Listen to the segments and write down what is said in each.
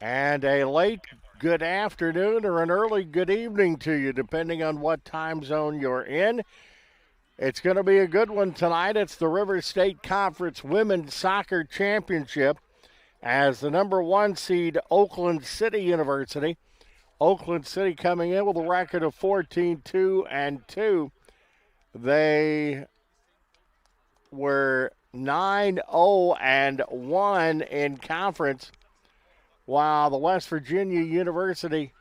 And a late good afternoon or an early good evening to you, depending on what time zone you're in. It's going to be a good one tonight. It's the River State Conference Women's Soccer Championship as the number one seed Oakland City University. Oakland City coming in with a record of 14-2-2. They were 9-0-1 in conference, while the West Virginia University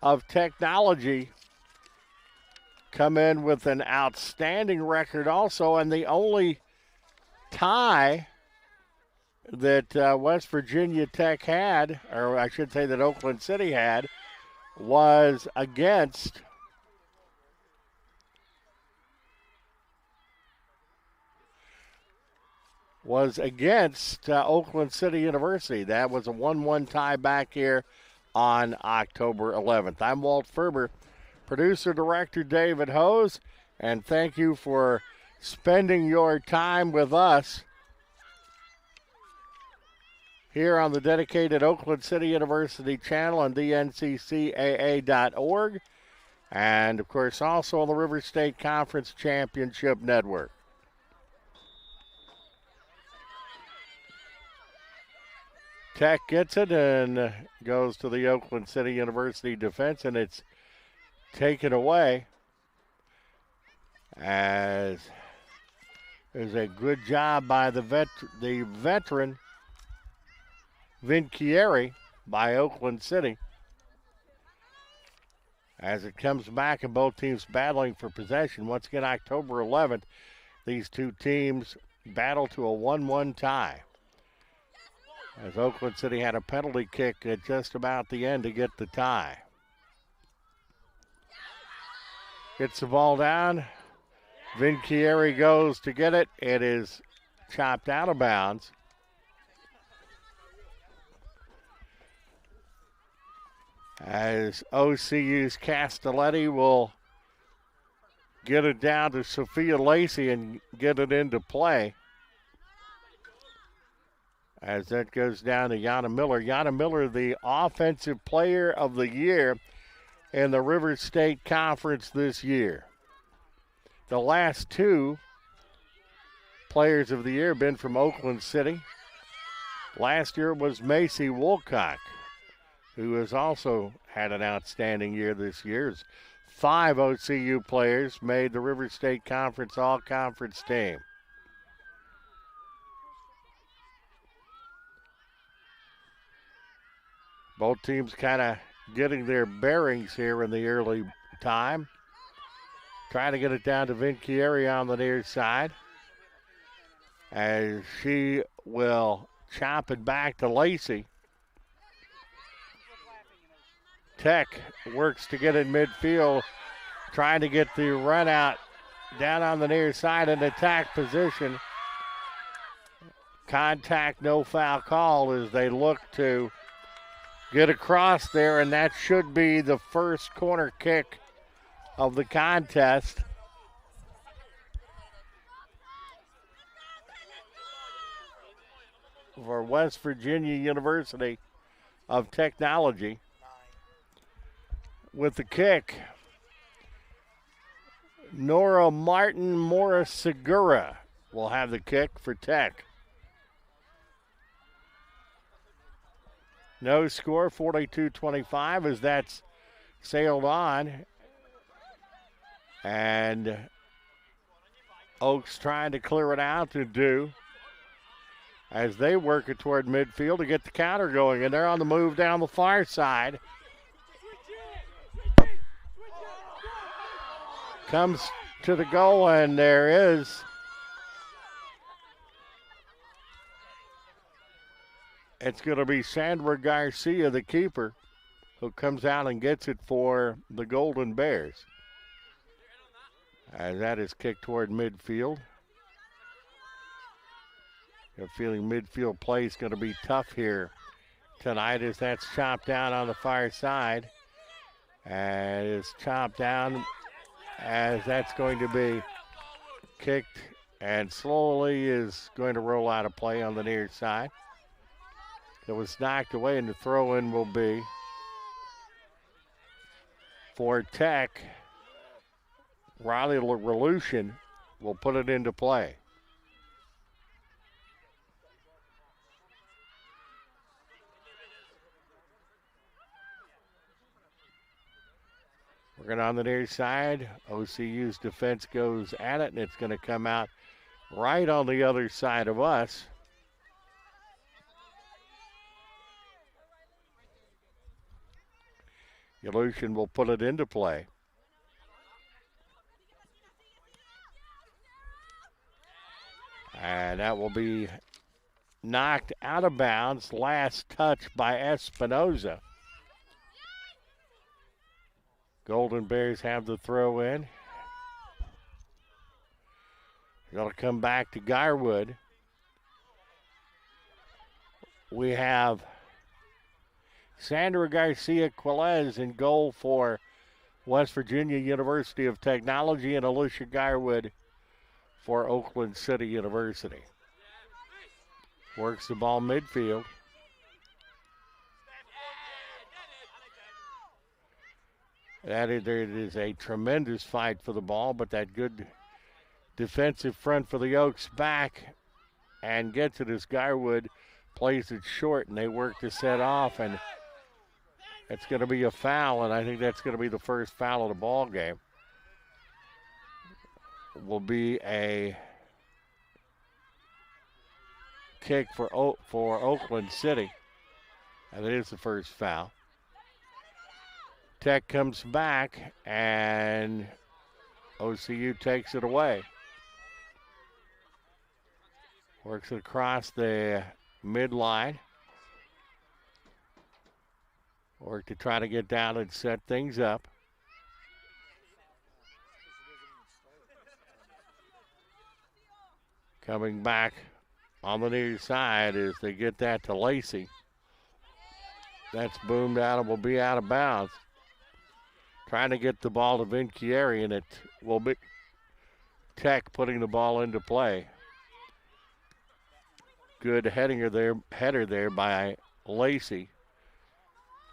of Technology come in with an outstanding record also, and the only tie that West Virginia Tech had, or I should say that Oakland City had, was against Oakland City University. That was a 1-1 tie back here on October 11th. I'm Walt Ferber, producer-director David Hose, and thank you for spending your time with us here on the dedicated Oakland City University channel on dnccaa.org, and, of course, also on the River State Conference Championship Network. Tech gets it and goes to the Oakland City University defense, and it's taken away as there's a good job by the veteran Vinchieri by Oakland City as it comes back and both teams battling for possession. Once again, October 11th, these two teams battle to a 1-1 tie, as Oakland City had a penalty kick at just about the end to get the tie. Gets the ball down. Vinchieri goes to get it. It is chopped out of bounds. As OCU's Castelletti will get it down to Sophia Lacey and get it into play. As that goes down to Yana Miller. Yana Miller, the Offensive Player of the Year in the River State Conference this year. The last two Players of the Year have been from Oakland City. Last year was Macy Woolcock, who has also had an outstanding year this year. 5 OCU players made the River State Conference All-Conference team. Both teams kind of getting their bearings here in the early time. Trying to get it down to Vinchieri on the near side, as she will chop it back to Lacey. Tech works to get in midfield, trying to get the run out down on the near side in attack position. Contact, no foul call as they look to get across there, and that should be the first corner kick of the contest. For West Virginia University of Technology. With the kick, Nora Martin Morris Segura will have the kick for Tech. No score, 42-25, as that's sailed on. And Oaks trying to clear it out to do as they work it toward midfield to get the counter going. And they're on the move down the far side. Comes to the goal, and there is it's going to be Sandra Garcia, the keeper, who comes out and gets it for the Golden Bears. As that is kicked toward midfield. I have a feeling midfield play is going to be tough here tonight as that's chopped down on the far side. And it's chopped down as that's going to be kicked and slowly is going to roll out of play on the near side. It was knocked away, and the throw-in will be for Tech. Riley Relution will put it into play. Working on the near side. OCU's defense goes at it, and it's going to come out right on the other side of us. Relution will put it into play. And that will be knocked out of bounds. Last touch by Espinoza. Golden Bears have the throw in. Going to come back to Garwood. We have Sandra Garcia Quilez in goal for West Virginia University of Technology, and Alicia Garwood for Oakland City University. Works the ball midfield. It is a tremendous fight for the ball, but that good defensive front for the Oaks back and gets it as Garwood plays it short, and they work to set off, and it's going to be a foul, and I think that's going to be the first foul of the ball game. Will be a kick for Oakland City, and it is the first foul. Tech comes back, and OCU takes it away. Works it across the midline. Work to try to get down and set things up. Coming back on the near side as they get that to Lacey. That's boomed out and will be out of bounds. Trying to get the ball to Vinchieri, and it will be Tech putting the ball into play. Good header there by Lacey.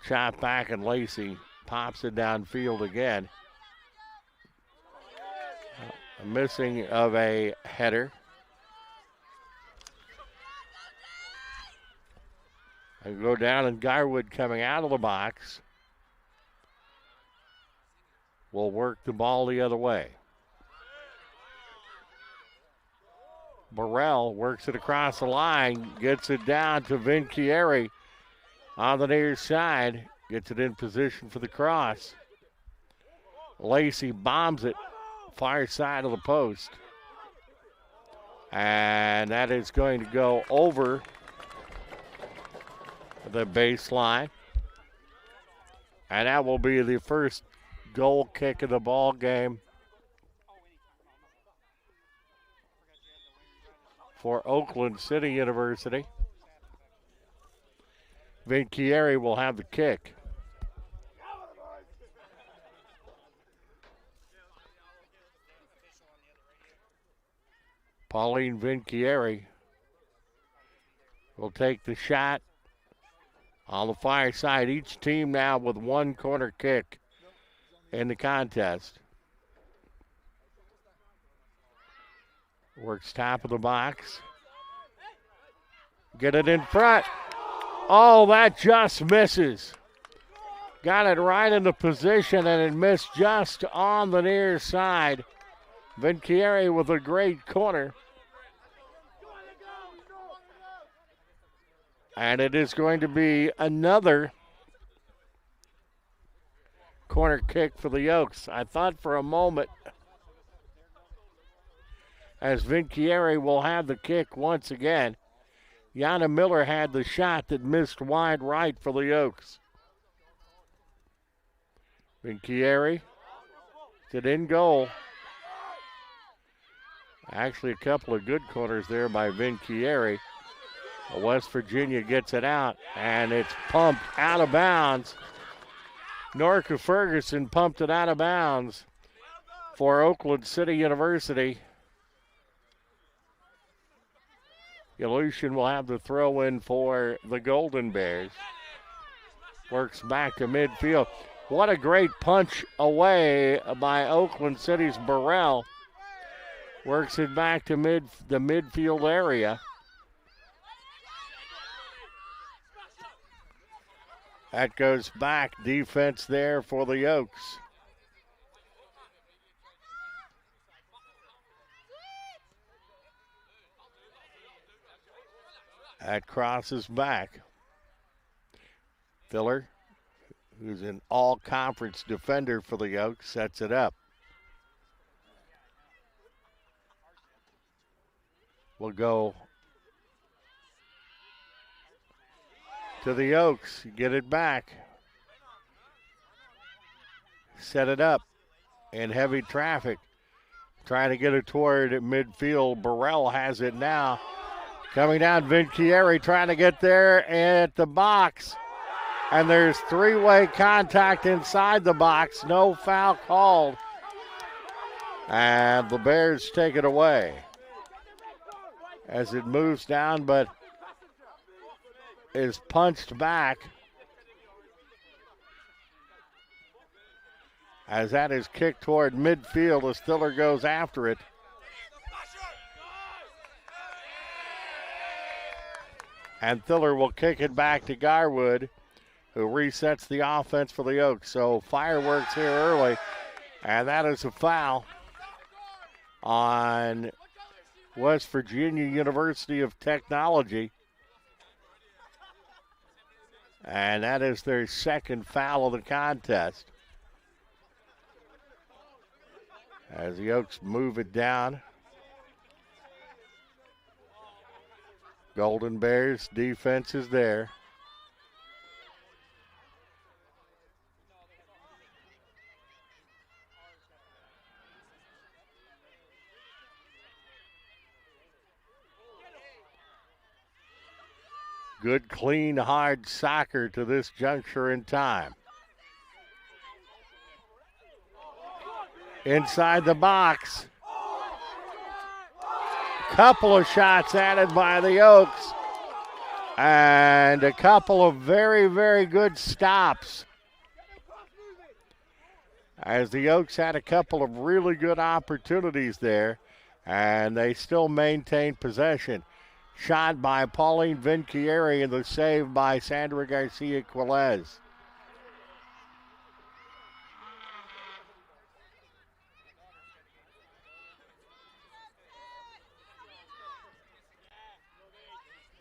Shot back, and Lacey pops it downfield again. A missing of a header. And go down, and Garwood coming out of the box will work the ball the other way. Burrell works it across the line, gets it down to Vinchieri on the near side, gets it in position for the cross. Lacey bombs it far side of the post. And that is going to go over the baseline. And that will be the first goal kick of the ball game for Oakland City University. Vinchieri will have the kick. Pauline Vinchieri will take the shot on the far side. Each team now with one corner kick in the contest. Works top of the box. Get it in front. Oh, that just misses. Got it right in the position, and it missed just on the near side. Vinchieri with a great corner. And it is going to be another corner kick for the Oaks. I thought for a moment, as Vinchieri will have the kick once again. Yana Miller had the shot that missed wide right for the Oaks. Vinchieri, it's in goal. Actually, a couple of good corners there by Vinchieri. West Virginia gets it out, and it's pumped out of bounds. Norca Ferguson pumped it out of bounds for Oakland City University. Aleutian will have the throw in for the Golden Bears. Works back to midfield. What a great punch away by Oakland City's Burrell. Works it back to the midfield area. That goes back. Defense there for the Oaks. That crosses back. Filler, who's an all-conference defender for the Oaks, sets it up. We'll go to the Oaks. Get it back. Set it up in heavy traffic. Trying to get it toward midfield. Burrell has it now. Coming down, Vinchieri trying to get there at the box. And there's three-way contact inside the box. No foul called. And the Bears take it away as it moves down, but is punched back as that is kicked toward midfield as Stiller goes after it. And Thiller will kick it back to Garwood, who resets the offense for the Oaks. So fireworks here early, and that is a foul on West Virginia University of Technology. And that is their second foul of the contest. As the Oaks move it down. Golden Bears defense is there. Good, clean, hard soccer to this juncture in time. Inside the box. Couple of shots added by the Oaks. And a couple of very, very good stops. As the Oaks had a couple of really good opportunities there. And they still maintain possession. Shot by Pauline Vinchieri and the save by Sandra Garcia-Quilez.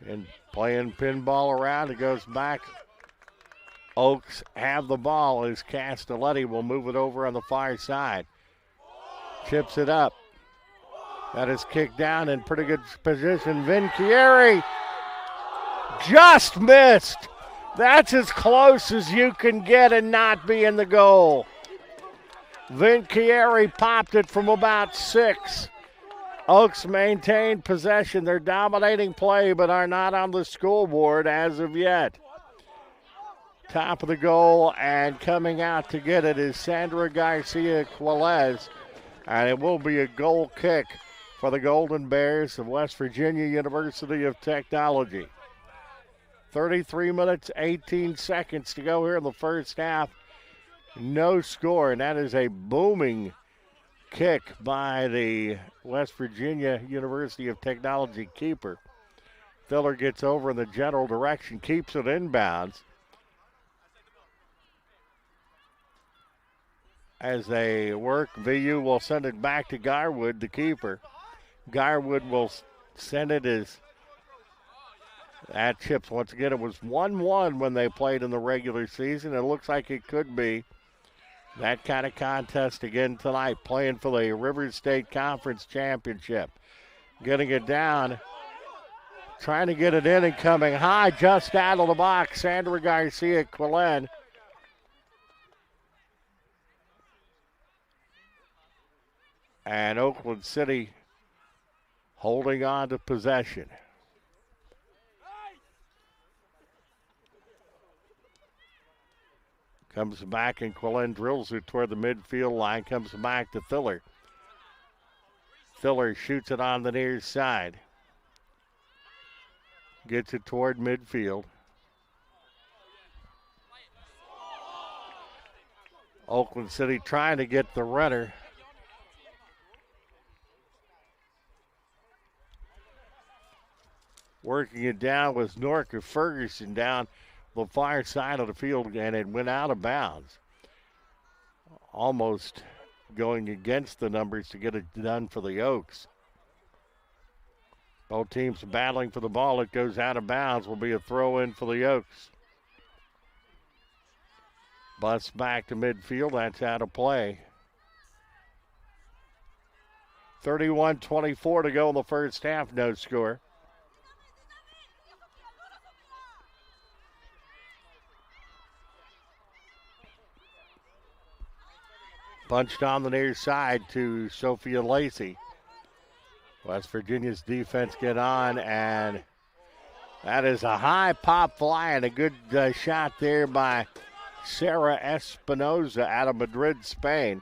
And playing pinball around, it goes back. Oaks have the ball as Castelletti will move it over on the far side. Chips it up. That is kicked down in pretty good position. Vinchieri just missed. That's as close as you can get and not be in the goal. Vinchieri popped it from about 6. Oaks maintain possession. They're dominating play but are not on the scoreboard as of yet. Top of the goal and coming out to get it is Sandra Garcia-Quilez. And it will be a goal kick for the Golden Bears of West Virginia University of Technology. 33 minutes, 18 seconds to go here in the first half. No score, and that is a booming kick by the West Virginia University of Technology keeper. Filler gets over in the general direction, keeps it inbounds. As they work, VU will send it back to Garwood, the keeper. Garwood will send it as that chips. Once again, it was 1-1 when they played in the regular season. It looks like it could be that kind of contest again tonight, playing for the Rivers State Conference Championship. Getting it down, trying to get it in and coming high just out of the box, Sandra Garcia-Quillen. And Oakland City holding on to possession. Comes back and Quillen drills it toward the midfield line. Comes back to Thiller. Thiller shoots it on the near side. Gets it toward midfield. Oakland City trying to get the runner. Working it down was Norca Ferguson down the far side of the field, and it went out of bounds. Almost going against the numbers to get it done for the Oaks. Both teams battling for the ball. It goes out of bounds. Will be a throw in for the Oaks. Bus back to midfield. That's out of play. 31-24 to go in the first half. No score. Punched on the near side to Sophia Lacey. West Virginia's defense get on, and that is a high pop fly and a good shot there by Sarah Espinoza out of Madrid, Spain.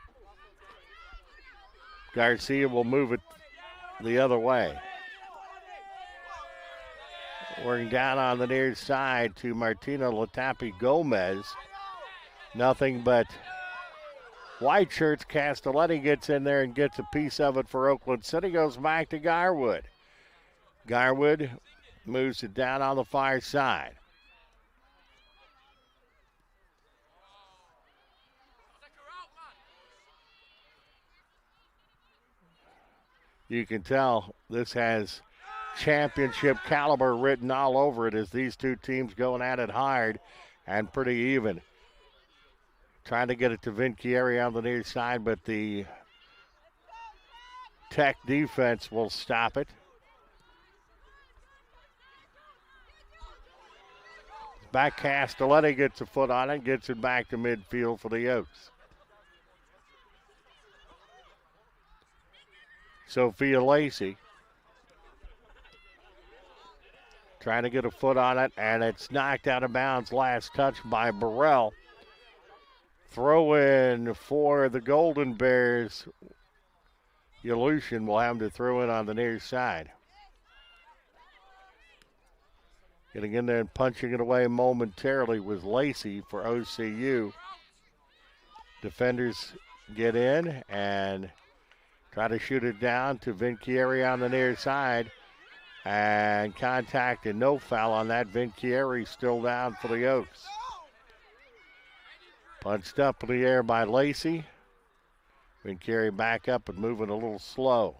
Garcia will move it the other way. Working down on the near side to Martina Latapi Gomez. Nothing but white shirts. Castelletti gets in there and gets a piece of it for Oakland City. Goes back to Garwood. Garwood moves it down on the far side. You can tell this has championship caliber written all over it as these two teams going at it hard and pretty even. Trying to get it to Vinchieri on the near side, but the Tech defense will stop it. Back Castelletti gets a foot on it, gets it back to midfield for the Oaks. Sophia Lacey trying to get a foot on it, and it's knocked out of bounds. Last touch by Burrell. Throw in for the Golden Bears. Aleutian will have to throw in on the near side. Getting in there and punching it away momentarily was Lacey for OCU. Defenders get in and try to shoot it down to Vinchieri on the near side. And contact and no foul on that. Vinchieri still down for the Oaks. Punched up in the air by Lacey. Vinchieri back up and moving a little slow.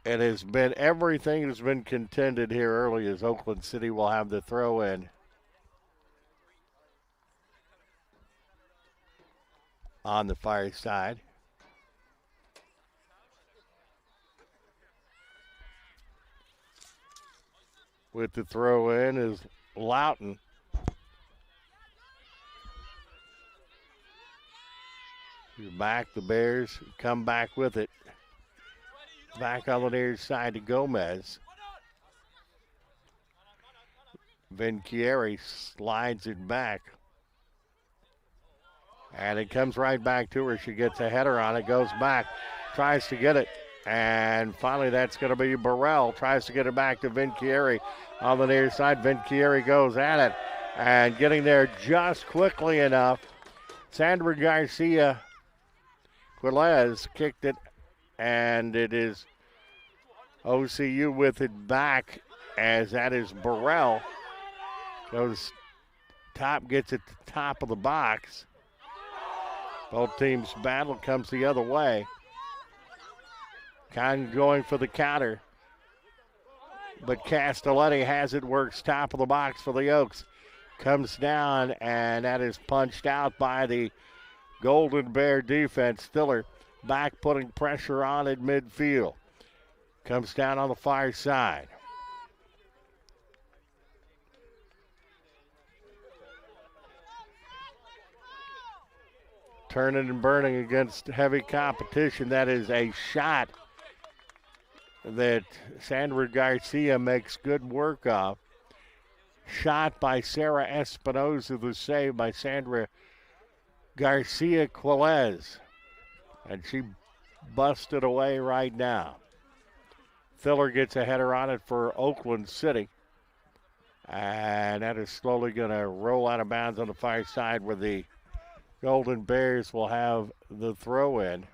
It has been everything that's been contended here early as Oakland City will have the throw in. On the far side. With the throw in is Loughton. Back, the Bears come back with it. Back on the near side to Gomez. Vinchieri slides it back. And it comes right back to her. She gets a header on it, goes back, tries to get it. And finally that's going to be Burrell. Tries to get it back to Vinchieri on the near side. Vinchieri goes at it and getting there just quickly enough. Sandra Garcia Quilez kicked it, and it is OCU with it back as that is Burrell. Goes top, gets it to the top of the box. Both teams battle, comes the other way. Kind of going for the counter. But Castelletti has it, works top of the box for the Oaks. Comes down, and that is punched out by the Golden Bear defense. Stiller back, putting pressure on at midfield. Comes down on the far side. Turning and burning against heavy competition. That is a shot that Sandra Garcia makes good work of. Shot by Sarah Espinoza, the save by Sandra Garcia Quilez. And she busted away right now. Thiller gets a header on it for Oakland City. And that is slowly going to roll out of bounds on the far side where the Golden Bears will have the throw in.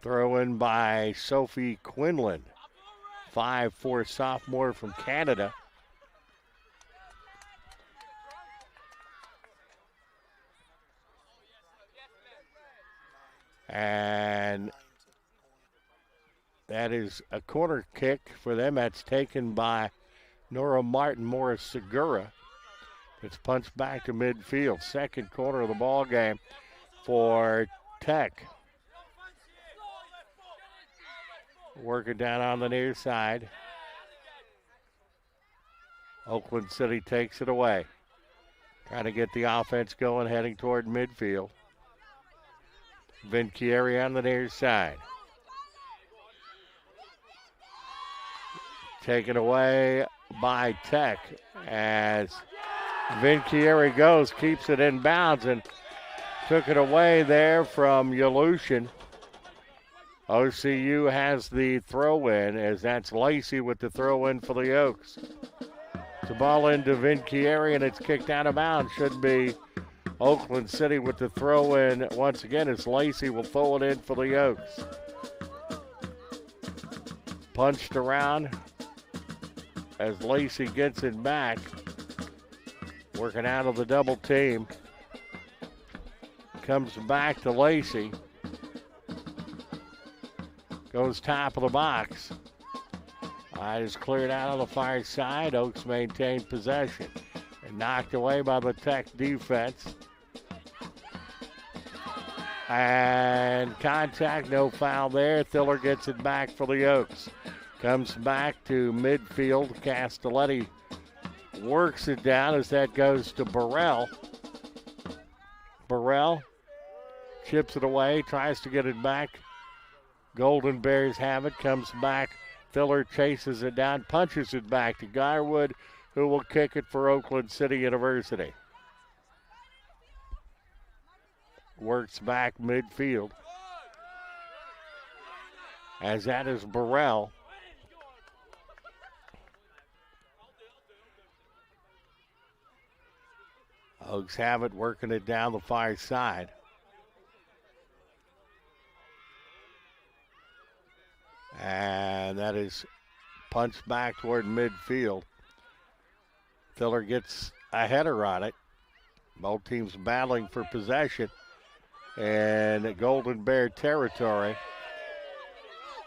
Throw in by Sophie Quinlan, 5'4" sophomore from Canada. And that is a corner kick for them. That's taken by Nora Martin Morris Segura. It's punched back to midfield. Second corner of the ball game for Tech. Working down on the near side. Oakland City takes it away. Trying to get the offense going, heading toward midfield. Vinchieri on the near side. Taken away by Tech as Vinchieri goes, keeps it in bounds and took it away there from Yalushin. OCU has the throw in as that's Lacey with the throw in for the Oaks. The ball into Vinchieri and it's kicked out of bounds. Should be Oakland City with the throw in once again as Lacey will throw it in for the Oaks. Punched around as Lacey gets it back. Working out of the double team. Comes back to Lacey. Goes top of the box. Is cleared out on the far side. Oaks maintain possession. And knocked away by the Tech defense. And contact, no foul there. Thiller gets it back for the Oaks. Comes back to midfield. Castelletti works it down as that goes to Burrell. Burrell chips it away, tries to get it back. Golden Bears have it, comes back. Thiller chases it down, punches it back to Garwood, who will kick it for Oakland City University. Works back midfield. As that is Burrell. Oaks have it, working it down the far side. And that is punched back toward midfield. Thiller gets a header on it. Both teams battling for possession in Golden Bear territory.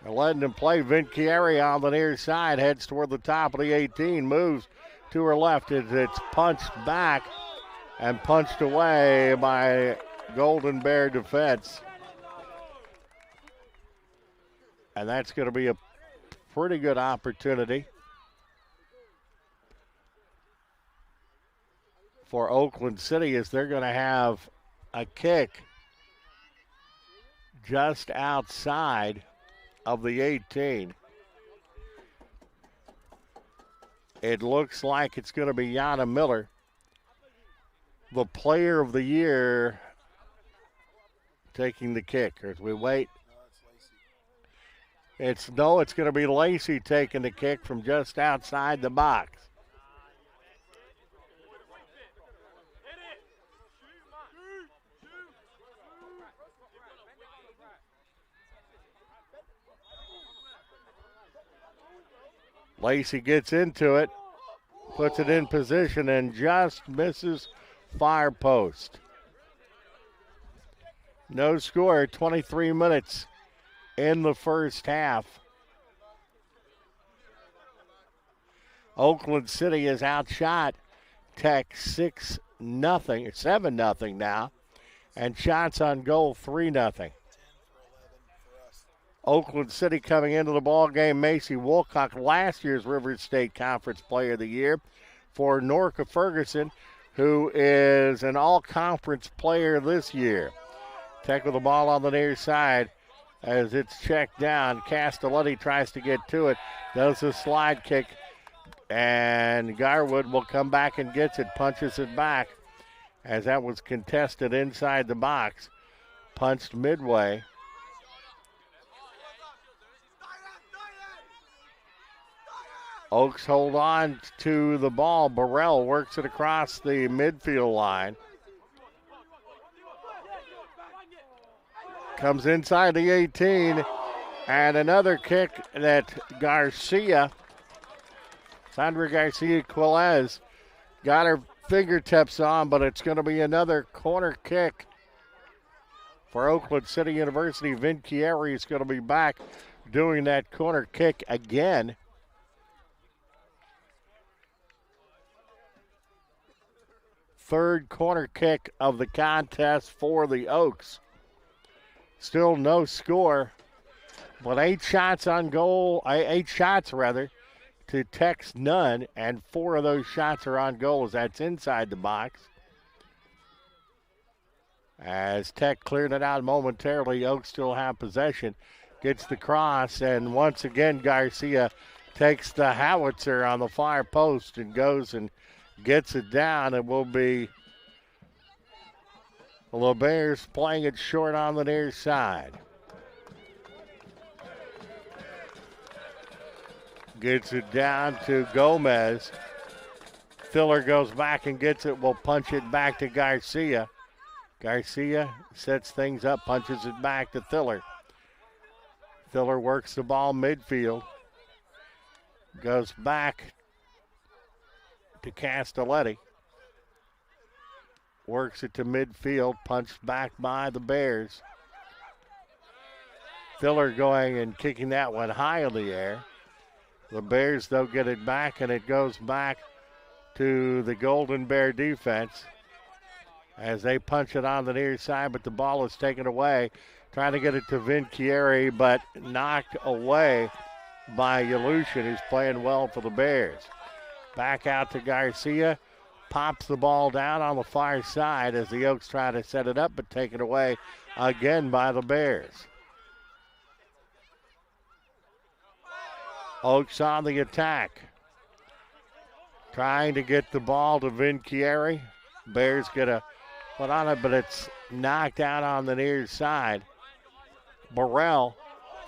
They're letting them play. Vinchieri on the near side, heads toward the top of the 18, moves to her left. It's punched back and punched away by Golden Bear defense. And that's going to be a pretty good opportunity for Oakland City as they're going to have a kick just outside of the 18. It looks like it's going to be Yana Miller, the player of the year, taking the kick. As we wait. It's going to be Lacey taking the kick from just outside the box. Lacey gets into it, puts it in position, and just misses far post. No score, 23 minutes in the first half. Oakland City has outshot Tech 6-0, 7-0 now, and shots on goal 3-0. Oakland City coming into the ball game. Macy Woolcock, last year's Rivers State Conference Player of the Year for Norca Ferguson, who is an all-conference player this year. Tech with the ball on the near side as it's checked down. Castelletti tries to get to it. Does a slide kick And Garwood will come back and gets it, punches it back as that was contested inside the box. Punched midway. Oaks hold on to the ball. Burrell works it across the midfield line. Comes inside the 18. And another kick that Sandra Garcia Quilez got her fingertips on, but it's going to be another corner kick for Oakland City University. Vinchieri is going to be back doing that corner kick again. Third corner kick of the contest for the Oaks. Still no score, but 8 shots to Tech's none, and 4 of those shots are on goal as that's inside the box. As Tech cleared it out momentarily, Oaks still have possession. Gets the cross, and once again Garcia takes the howitzer on the far post and goes and gets it down. It will be the Bears playing it short on the near side. Gets it down to Gomez. Filler goes back and gets it. Will punch it back to Garcia. Garcia sets things up, punches it back to Filler. Filler works the ball midfield. Goes back to Castelletti. Works it to midfield, punched back by the Bears. Filler going and kicking that one high in the air. The Bears, though, get it back, and it goes back to the Golden Bear defense as they punch it on the near side, but the ball is taken away. Trying to get it to Vinchieri, but knocked away by Yalushin, who's playing well for the Bears. Back out to Garcia. Pops the ball down on the far side as the Oaks try to set it up, but taken away again by the Bears. Oaks on the attack. Trying to get the ball to Vinchieri. Bears get a foot on it, but it's knocked out on the near side. Burrell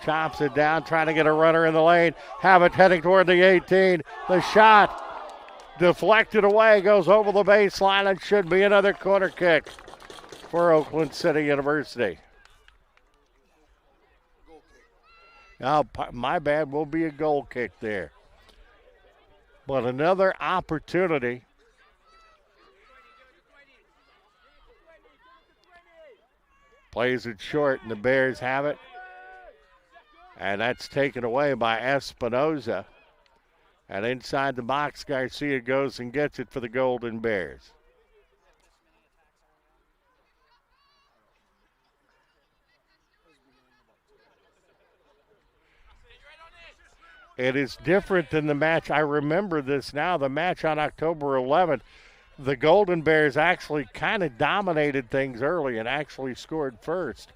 chops it down, trying to get a runner in the lane. Have it heading toward the 18. The shot deflected away, goes over the baseline, and should be another corner kick for Oakland City University. Oh, my bad, will be a goal kick there. But another opportunity. Plays it short, and the Bears have it. And that's taken away by Espinoza. And inside the box, Garcia goes and gets it for the Golden Bears. It is different than the match. I remember this now. The match on October 11th, the Golden Bears actually kind of dominated things early and actually scored first.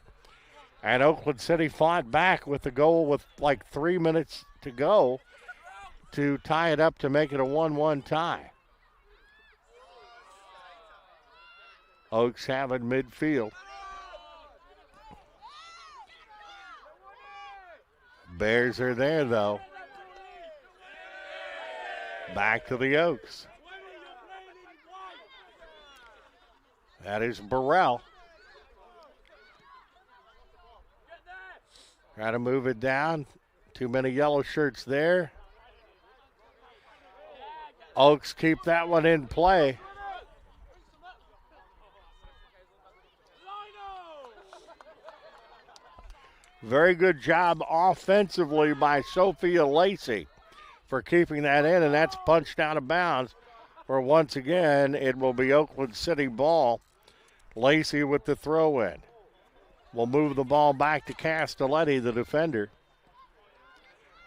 And Oakland City fought back with the goal with like 3 minutes to go to tie it up to make it a 1-1 tie. Oaks have it midfield. Bears are there, though. Back to the Oaks. That is Burrell. Try to move it down. Too many yellow shirts there. Oaks keep that one in play. Very good job offensively by Sophia Lacey for keeping that in, and that's punched out of bounds. For once again, it will be Oakland City ball. Lacey with the throw in. Will move the ball back to Castelletti, the defender.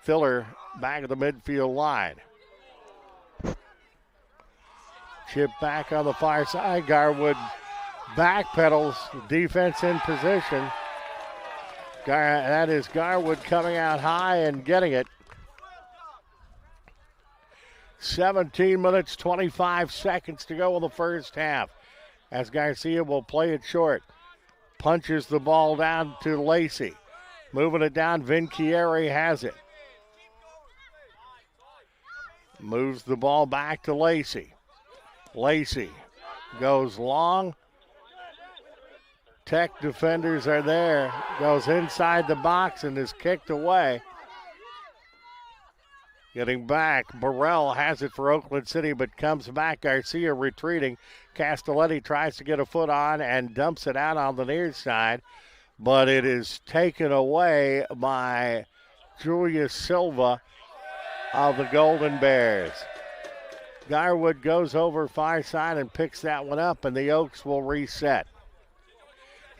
Filler back of the midfield line. Chip back on the far side. Garwood backpedals, defense in position. That is Garwood coming out high and getting it. 17 minutes, 25 seconds to go in the first half. As Garcia will play it short. Punches the ball down to Lacey. Moving it down, Vinchieri has it. Moves the ball back to Lacey. Lacey goes long. Tech defenders are there. Goes inside the box and is kicked away. Getting back, Burrell has it for Oakland City, but comes back. Garcia retreating. Castelletti tries to get a foot on and dumps it out on the near side, but it is taken away by Julia Silva of the Golden Bears. Garwood goes over far side and picks that one up, and the Oaks will reset.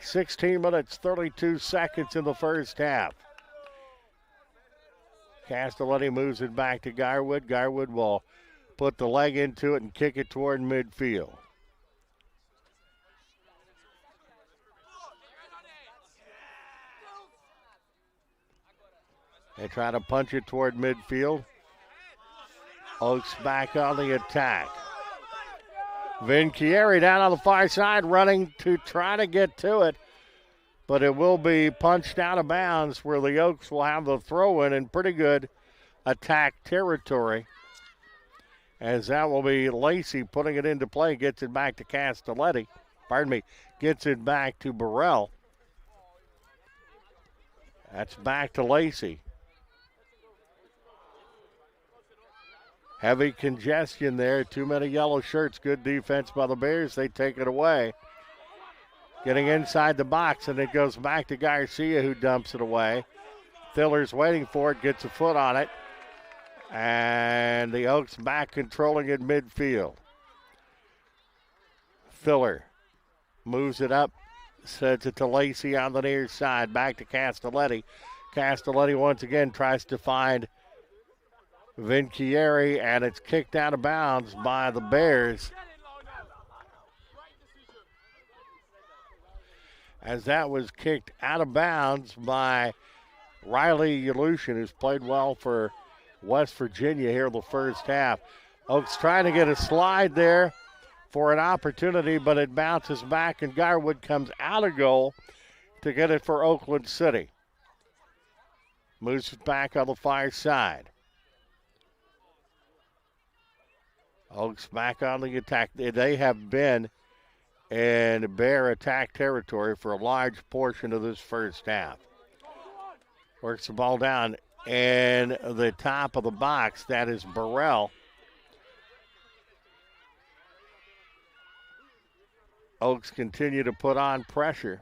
16 minutes, 32 seconds in the first half. Castelletti moves it back to Garwood. Garwood will put the leg into it and kick it toward midfield. They try to punch it toward midfield. Oaks back on the attack. Vinchieri down on the far side, running to try to get to it, but it will be punched out of bounds where the Oaks will have the throw in pretty good attack territory. As that will be Lacey putting it into play, gets it back to Castelletti. Gets it back to Burrell. That's back to Lacey. Heavy congestion there. Too many yellow shirts. Good defense by the Bears. They take it away. Getting inside the box, and it goes back to Garcia, who dumps it away. Thiller's waiting for it, gets a foot on it. And the Oaks back controlling it midfield. Thiller moves it up, sends it to Lacey on the near side. Back to Castelletti. Castelletti once again tries to find Vinchieri, and it's kicked out of bounds by the Bears. As that was kicked out of bounds by Riley Yalushin, who's played well for West Virginia here in the first half. Oaks trying to get a slide there for an opportunity, but it bounces back, and Garwood comes out of goal to get it for Oakland City. Moves it back on the far side. Oaks back on the attack. They have been in Bear attack territory for a large portion of this first half. Works the ball down in the top of the box. That is Burrell. Oaks continue to put on pressure.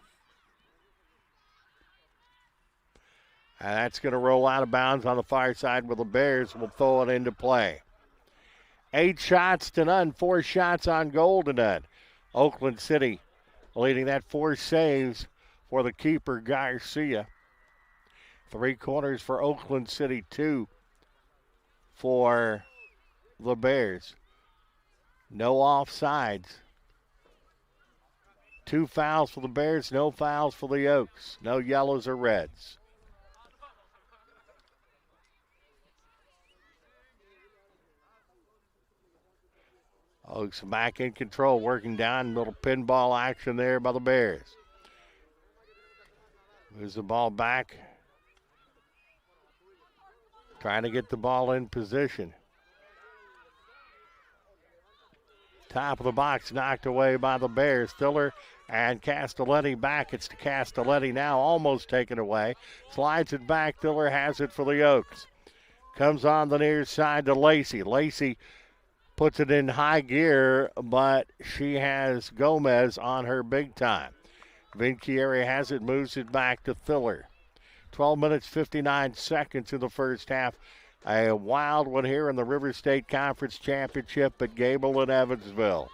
And that's going to roll out of bounds on the far side where the Bears will throw it into play. 8 shots to none, 4 shots on goal to none. Oakland City leading that 4 saves for the keeper, Garcia. 3 corners for Oakland City, 2 for the Bears. No offsides. 2 fouls for the Bears, no fouls for the Oaks. No yellows or reds. Oaks back in control, working down, little pinball action there by the Bears. Moves the ball back. Trying to get the ball in position. Top of the box knocked away by the Bears. Thiller and Castelletti back. It's to Castelletti now, almost taken away. Slides it back. Thiller has it for the Oaks. Comes on the near side to Lacey. Lacey puts it in high gear, but she has Gomez on her big time. Vinchieri has it, moves it back to Thiller. 12 minutes, 59 seconds in the first half. A wild one here in the River State Conference Championship at Gable and Evansville.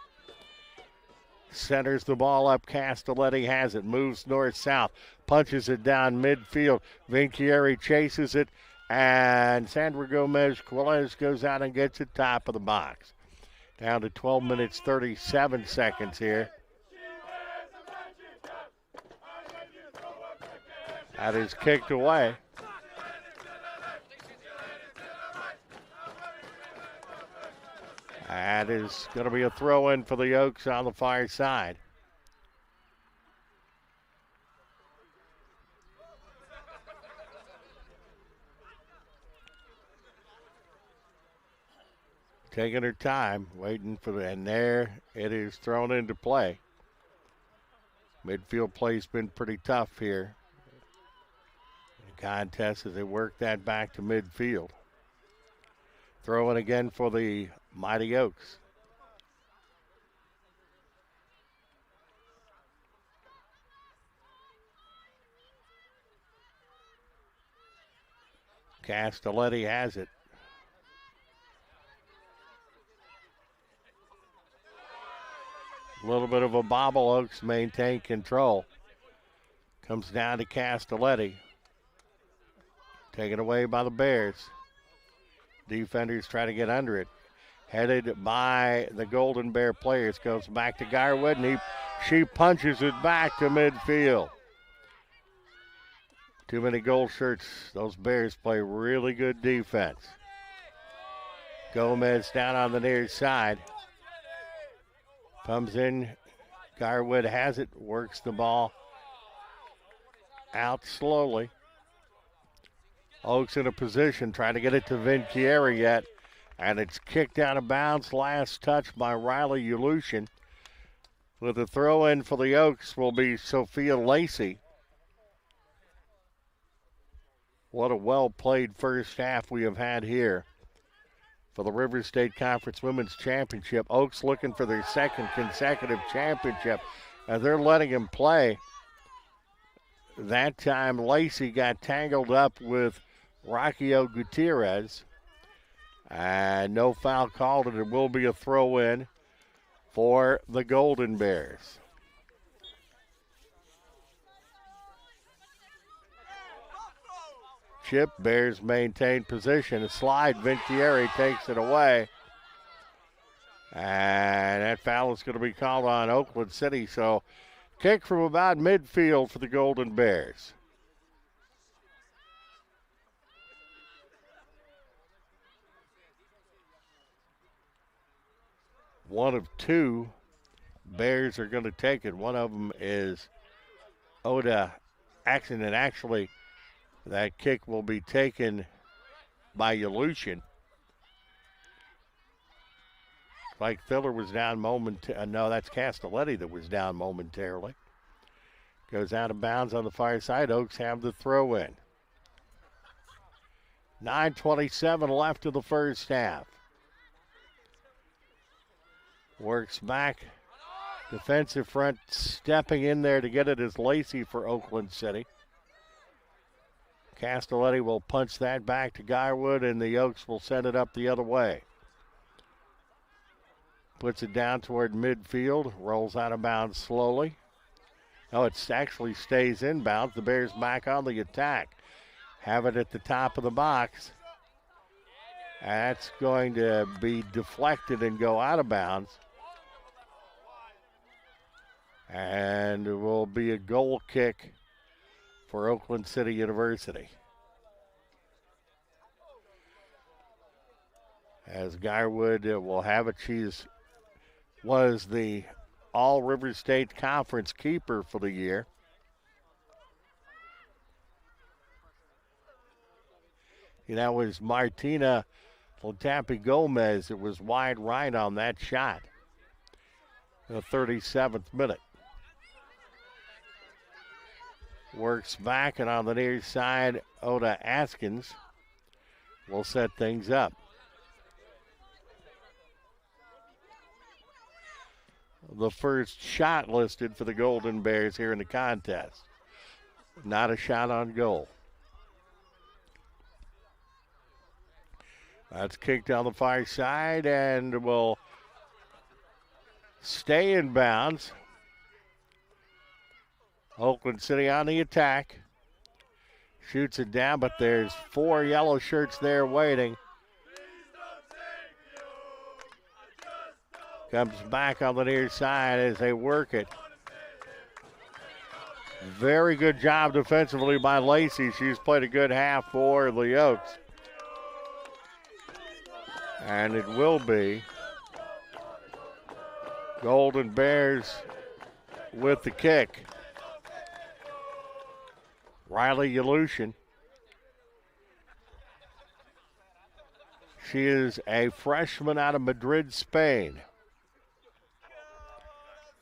Centers the ball up. Castelletti has it, moves north-south, punches it down midfield. Vinchieri chases it, and Sandra Gomez-Quiles goes out and gets it top of the box. Down to 12 minutes, 37 seconds here. That is kicked away. That is going to be a throw-in for the Oaks on the far side. Taking her time, waiting for and there it is thrown into play. Midfield play's been pretty tough here. The contest as they work that back to midfield. Throwing again for the Mighty Oaks. Castelletti has it. A little bit of a bobble. Oaks maintain control. Comes down to Castelletti. Taken away by the Bears. Defenders try to get under it. Headed by the Golden Bear players. Goes back to Garwood, and she punches it back to midfield. Too many gold shirts. Those Bears play really good defense. Gomez down on the near side. Comes in. Garwood has it. Works the ball out slowly. Oaks in a position, trying to get it to Vinchieri yet. And it's kicked out of bounds. Last touch by Riley Ulushin. With the throw in for the Oaks will be Sophia Lacey. What a well-played first half we have had here for the Rivers State Conference Women's Championship. Oaks looking for their second consecutive championship, and they're letting him play. That time, Lacey got tangled up with Rockio Gutierrez. And no foul called, and it will be a throw-in for the Golden Bears. Chip, Bears maintain position. A slide, Vintieri takes it away. And that foul is going to be called on Oakland City. So kick from about midfield for the Golden Bears. One of two Bears are going to take it. One of them is Oda Axon, and actually that kick will be taken by Ulushin. Like Filler was down momentarily. No, that's Castelletti that was down momentarily. Goes out of bounds on the far side. Oaks have the throw in. 9:27 left of the first half. Works back. Defensive front stepping in there to get it is Lacey for Oakland City. Castelletti will punch that back to Garwood, and the Oaks will send it up the other way. Puts it down toward midfield. Rolls out of bounds slowly. Oh, it actually stays inbounds. The Bears back on the attack. Have it at the top of the box. That's going to be deflected and go out of bounds. And it will be a goal kick for Oakland City University. As Garwood will have it, was the All Rivers State Conference keeper for the year. That was Martina Latapi Gomez. It was wide right on that shot. The 37th minute. Works back, and on the near side, Oda Askins will set things up. The first shot listed for the Golden Bears here in the contest. Not a shot on goal. That's kicked on the far side and will stay in bounds. Oakland City on the attack. Shoots it down, but there's four yellow shirts there waiting. Comes back on the near side as they work it. Very good job defensively by Lacey. She's played a good half for the Oaks. And it will be Golden Bears with the kick. Riley Yalushin. She is a freshman out of Madrid, Spain.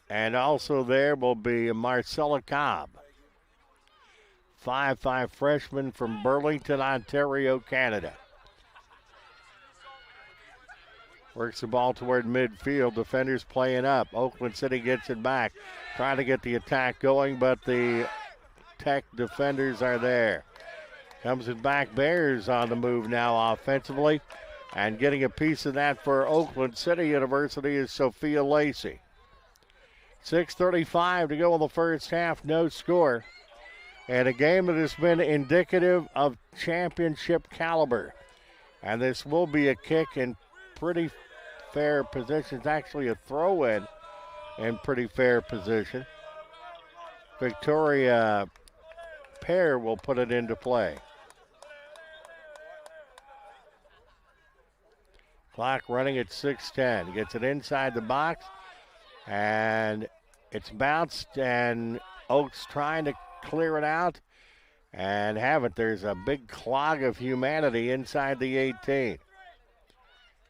And also there will be Marcella Cobb. 5'5" freshman from Burlington, Ontario, Canada. Works the ball toward midfield. Defenders playing up. Oakland City gets it back. Trying to get the attack going, but the Tech defenders are there. Comes it back. Bears on the move now offensively. And getting a piece of that for Oakland City University is Sophia Lacey. 6:35 to go in the first half. No score. And a game that has been indicative of championship caliber. And this will be a kick in pretty fair position. It's actually a throw-in pretty fair position. Victoria Pear will put it into play. Clock running at 6:10. Gets it inside the box, and it's bounced, and Oaks trying to clear it out and haven't. There's a big clog of humanity inside the 18.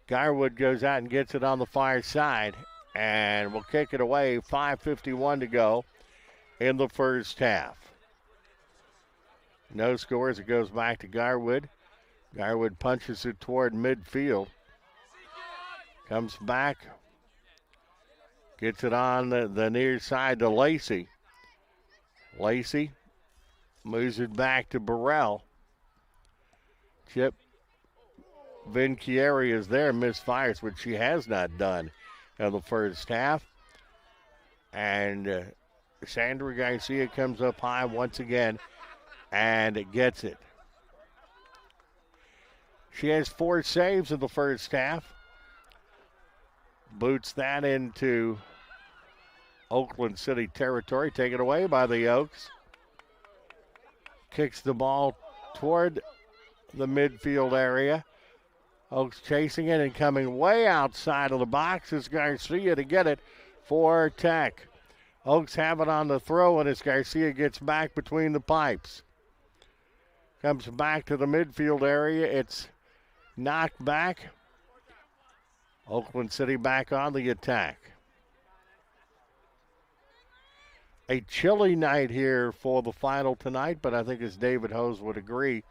Garwood goes out and gets it on the far side and will kick it away. 5:51 to go in the first half. No scores. It goes back to Garwood. Garwood punches it toward midfield. Comes back. Gets it on the near side to Lacey. Lacey moves it back to Burrell. Chip Vinchieri is there, misfires, which she has not done in the first half. And Sandra Garcia comes up high once again and gets it. She has 4 saves in the first half. Boots that into Oakland City territory, taken away by the Oaks. Kicks the ball toward the midfield area. Oaks chasing it and coming way outside of the box is Garcia to get it for Tech. Oaks have it on the throw, and as Garcia gets back between the pipes. Comes back to the midfield area. It's knocked back. Oakland City back on the attack. A chilly night here for the final tonight, but I think as David Hose would agree,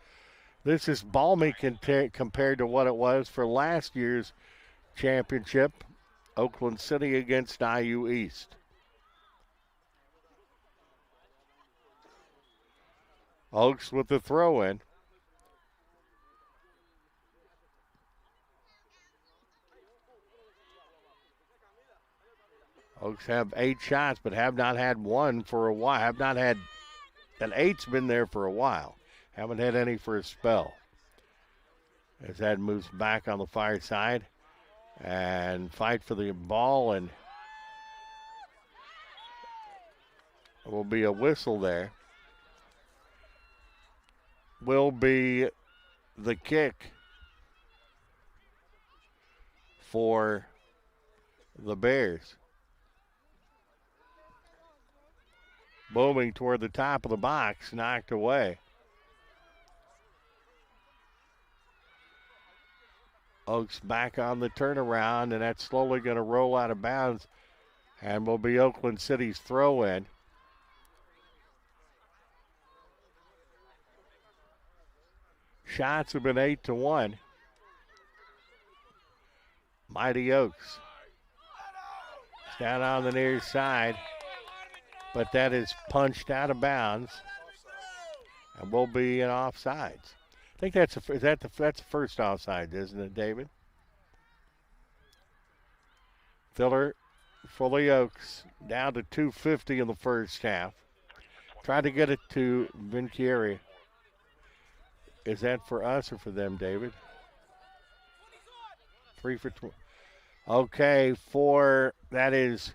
this is balmy compared to what it was for last year's championship, Oakland City against IU East. Oaks with the throw-in. Oaks have 8 shots, but have not had one for a while. Have not had, an 8's been there for a while. Haven't had any for a spell. As that moves back on the far side and fight for the ball, and will be a whistle there. Will be the kick for the Bears. Booming toward the top of the box, knocked away. Oaks back on the turnaround, and that's slowly going to roll out of bounds and will be Oakland City's throw-in. Shots have been 8-1. Mighty Oaks. It's down on the near side, but that is punched out of bounds and will be in offsides. I think that's the first offside, isn't it, David? Filler for the Oaks, down to 2:50 in the first half. Tried to get it to Vinchieri. Is that for us or for them, David? 3 for 20. Okay, that is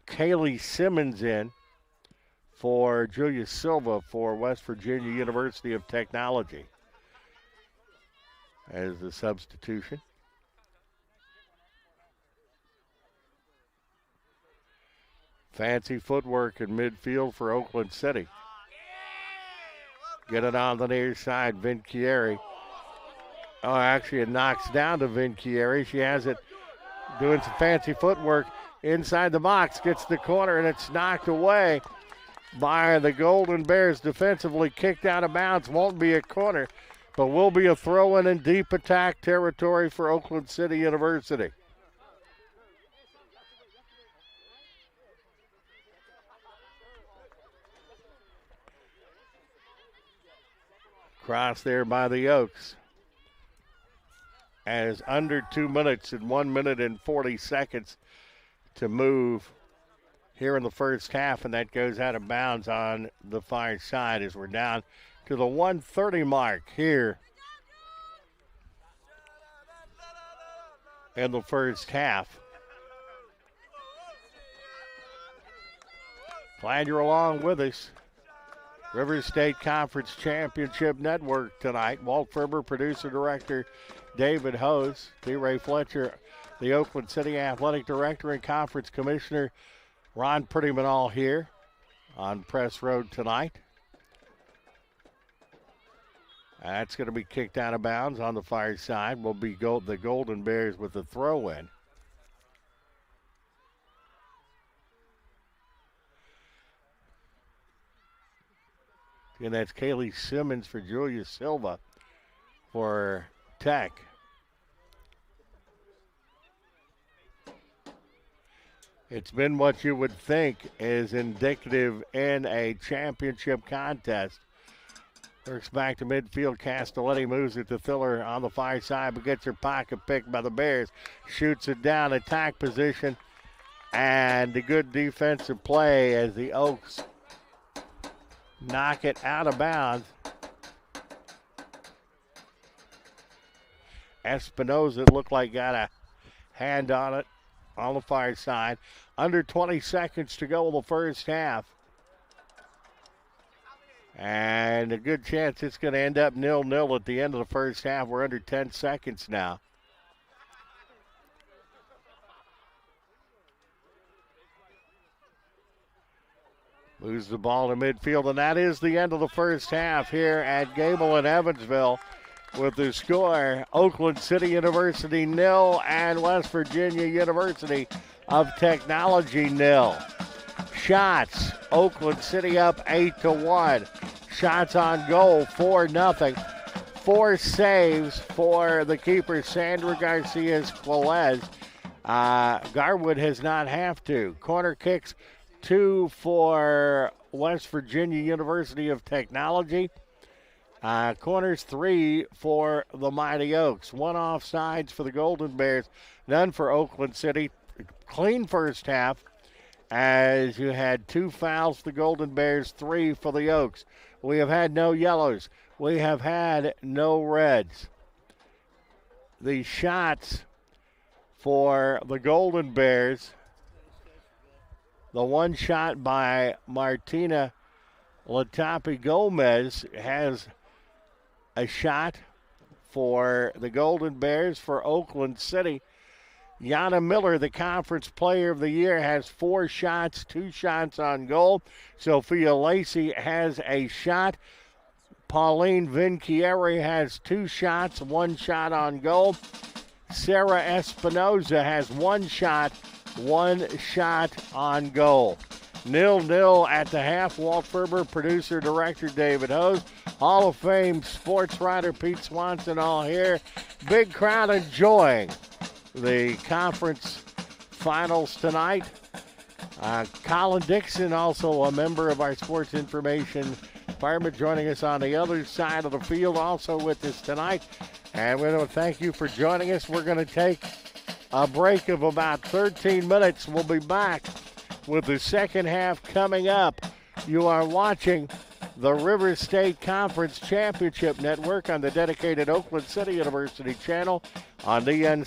Kaylee Simmons in for Julia Silva for West Virginia University of Technology as the substitution. Fancy footwork in midfield for Oakland City. Get it on the near side, Vinchieri. Oh, actually it knocks down to Vinchieri. She has it doing some fancy footwork inside the box. Gets the corner and it's knocked away by the Golden Bears defensively. Kicked out of bounds. Won't be a corner, but will be a throw-in in deep attack territory for Oakland City University. Cross there by the Oaks. As under 2 minutes and 1 minute and 40 seconds to move here in the first half, and that goes out of bounds on the far side as we're down to the 1:30 mark here in the first half. Glad you're along with us. River State Conference Championship Network tonight. Walt Ferber, producer, director, David Hose, D. Ray Fletcher, the Oakland City Athletic Director and Conference Commissioner, Ron Prettyman, all here on Press Road tonight. That's going to be kicked out of bounds on the far side. Will be the Golden Bears with the throw-in. And that's Kaylee Simmons for Julia Silva for Tech. It's been what you would think is indicative in a championship contest. Works back to midfield. Castelletti moves it to Thiller on the far side, but gets her pocket picked by the Bears. Shoots it down, attack position, and a good defensive play as the Oaks knock it out of bounds. Espinoza, it looked like, got a hand on it on the far side. Under 20 seconds to go in the first half. And a good chance it's going to end up 0-0 at the end of the first half. We're under 10 seconds now. Moves the ball to midfield, and that is the end of the first half here at Gable in Evansville. With the score, Oakland City University 0 and West Virginia University of Technology 0. Shots, Oakland City up 8-1. Shots on goal, 4-0. 4 saves for the keeper, Sandra Garcia-Quilez. Garwood has not have to. Corner kicks, 2 for West Virginia University of Technology. Corners, 3 for the Mighty Oaks. 1 offsides for the Golden Bears, none for Oakland City. Clean first half as you had 2 fouls for the Golden Bears, 3 for the Oaks. We have had no yellows. We have had no reds. The shots for the Golden Bears, the one shot by Martina Latapi Gomez has a shot for the Golden Bears. For Oakland City, Yana Miller, the conference player of the year, has 4 shots, 2 shots on goal. Sophia Lacey has a shot. Pauline Vinchieri has 2 shots, 1 shot on goal. Sarah Espinoza has 1 shot, 1 shot on goal. 0-0 at the half. Walt Ferber, producer, director David Hose, Hall of Fame sports writer Pete Swanson, all here. Big crowd enjoying the conference finals tonight. Colin Dixon, also a member of our sports information department, joining us on the other side of the field, also with us tonight. And we want to thank you for joining us. We're going to take a break of about 13 minutes. We'll be back with the second half coming up. You are watching the River State Conference Championship Network on the dedicated Oakland City University channel on dnccaa.org.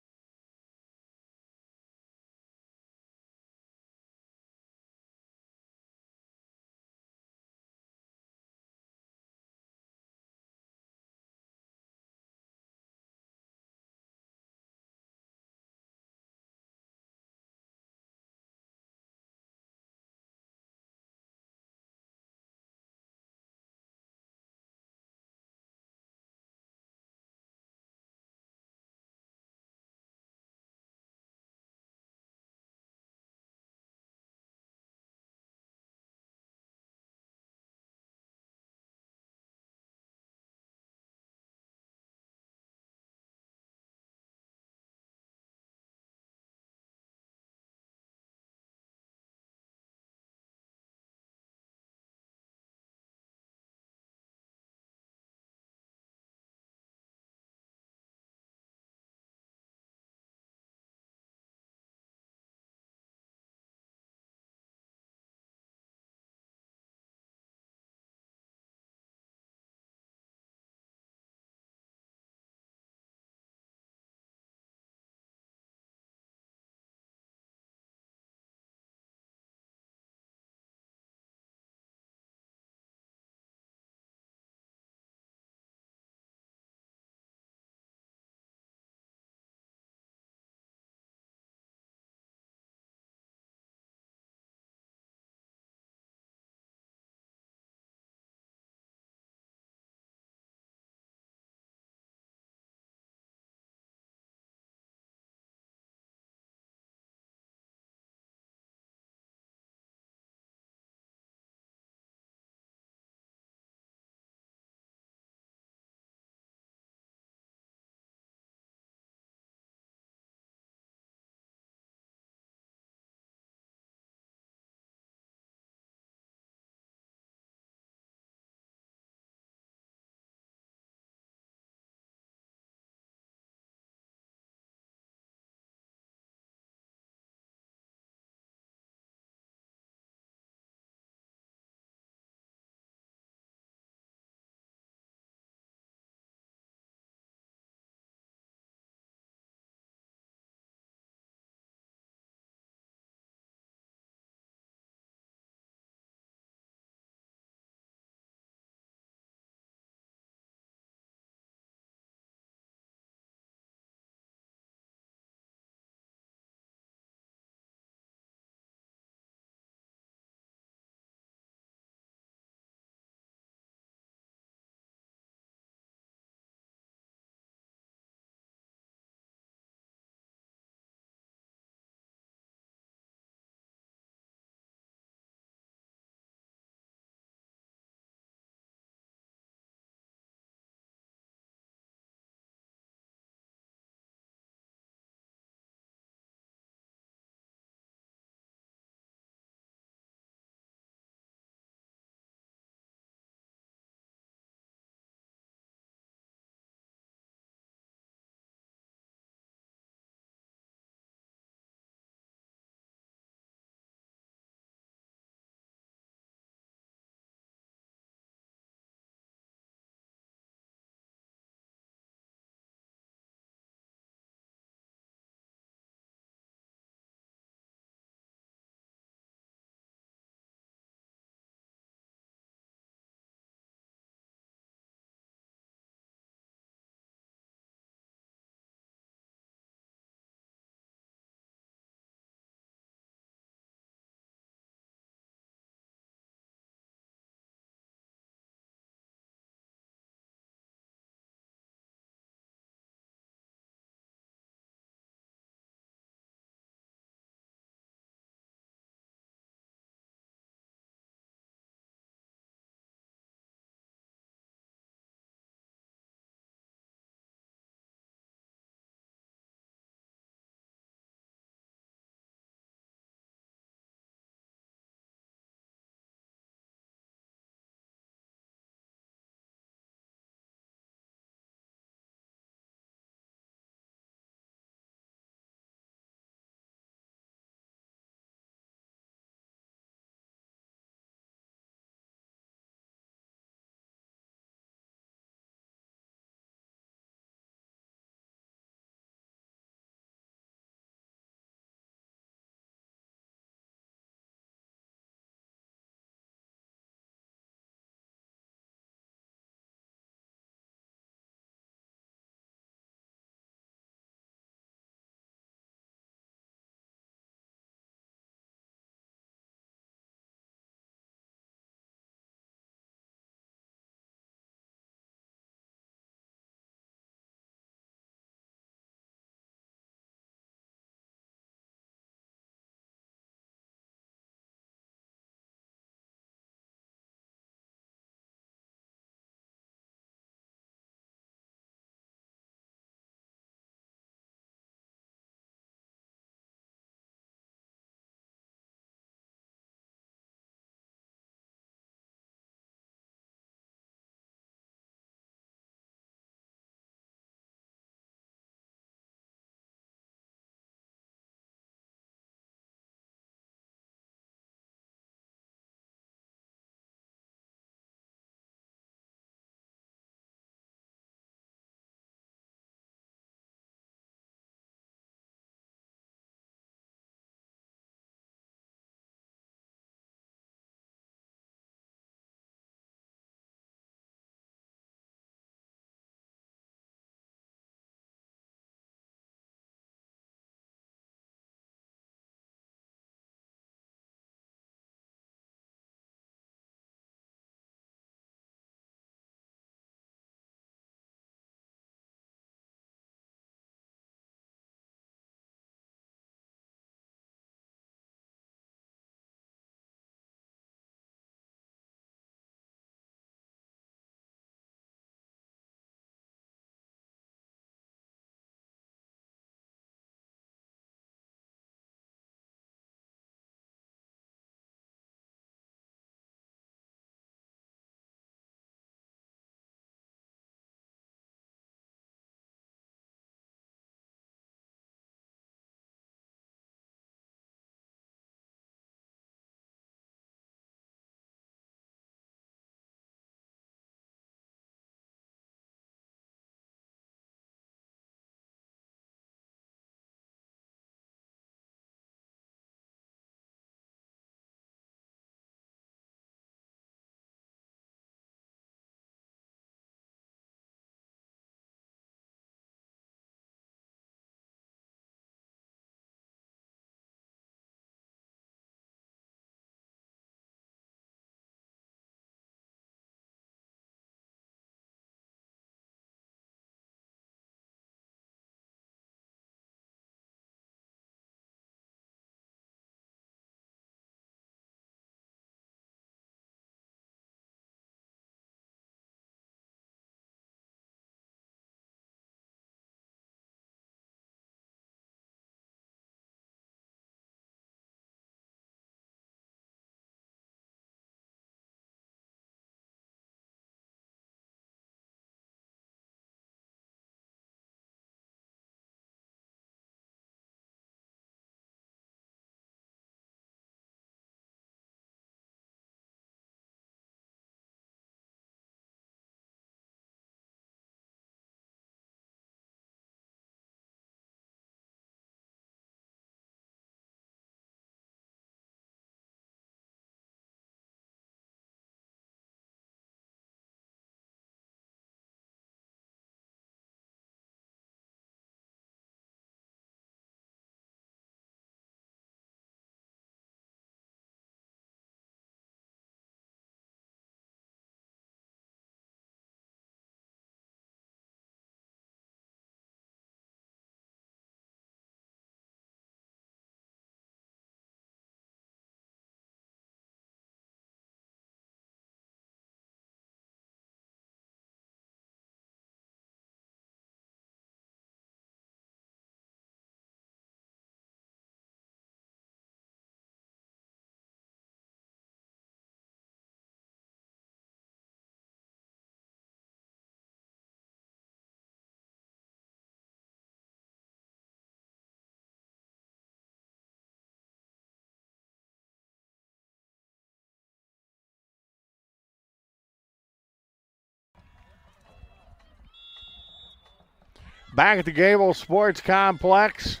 Back at the Gable Sports Complex,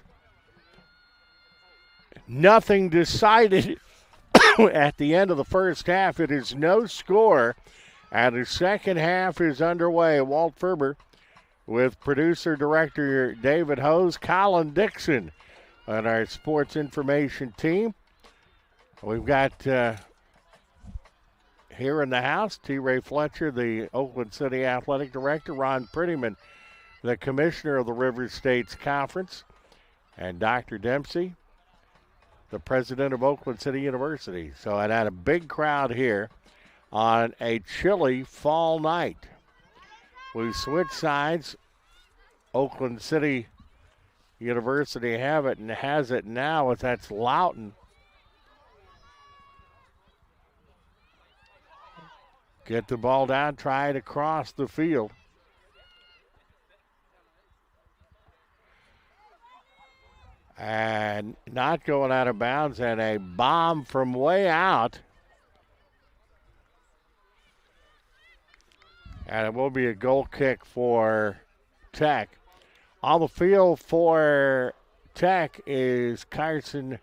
nothing decided at the end of the first half. It is no score, and the second half is underway. Walt Ferber with producer-director David Hose, Colin Dixon on our sports information team. We've got here in the house, T. Ray Fletcher, the Oakland City Athletic Director, Ron Prettyman, the Commissioner of the River States Conference, and Dr. Dempsey, the President of Oakland City University. So I had a big crowd here on a chilly fall night. We switch sides. Oakland City University has it now with that's Loughton. Get the ball down, try it across the field. And not going out of bounds, and a bomb from way out. And it will be a goal kick for Tech. On the field for Tech is Carson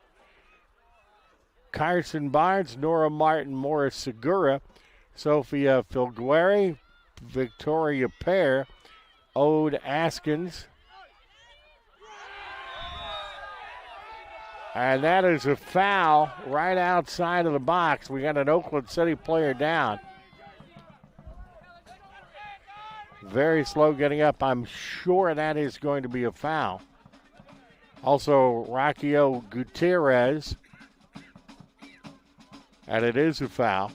Barnes, Nora Martin, Morris Segura, Sophia Filgueri, Victoria Pear, Ode Askins. And that is a foul right outside of the box. We got an Oakland City player down. Very slow getting up. I'm sure that is going to be a foul. Also, Rockio Gutierrez. And it is a foul.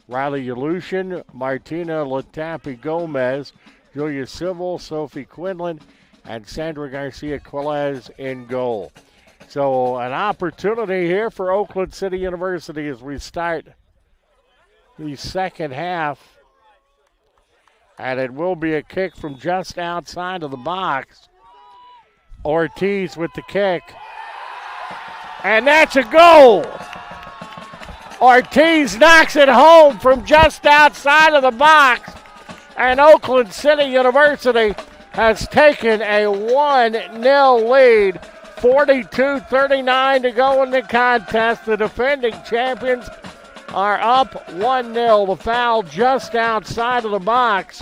Riley Yalushin, Martina Latapi Gomez, Julia Civil, Sophie Quinlan, and Sandra Garcia Quilez in goal. So an opportunity here for Oakland City University as we start the second half. And it will be a kick from just outside of the box. Ortiz with the kick. And that's a goal. Ortiz knocks it home from just outside of the box. And Oakland City University has taken a 1-0 lead. 42-39 to go in the contest. The defending champions are up 1-0. The foul just outside of the box.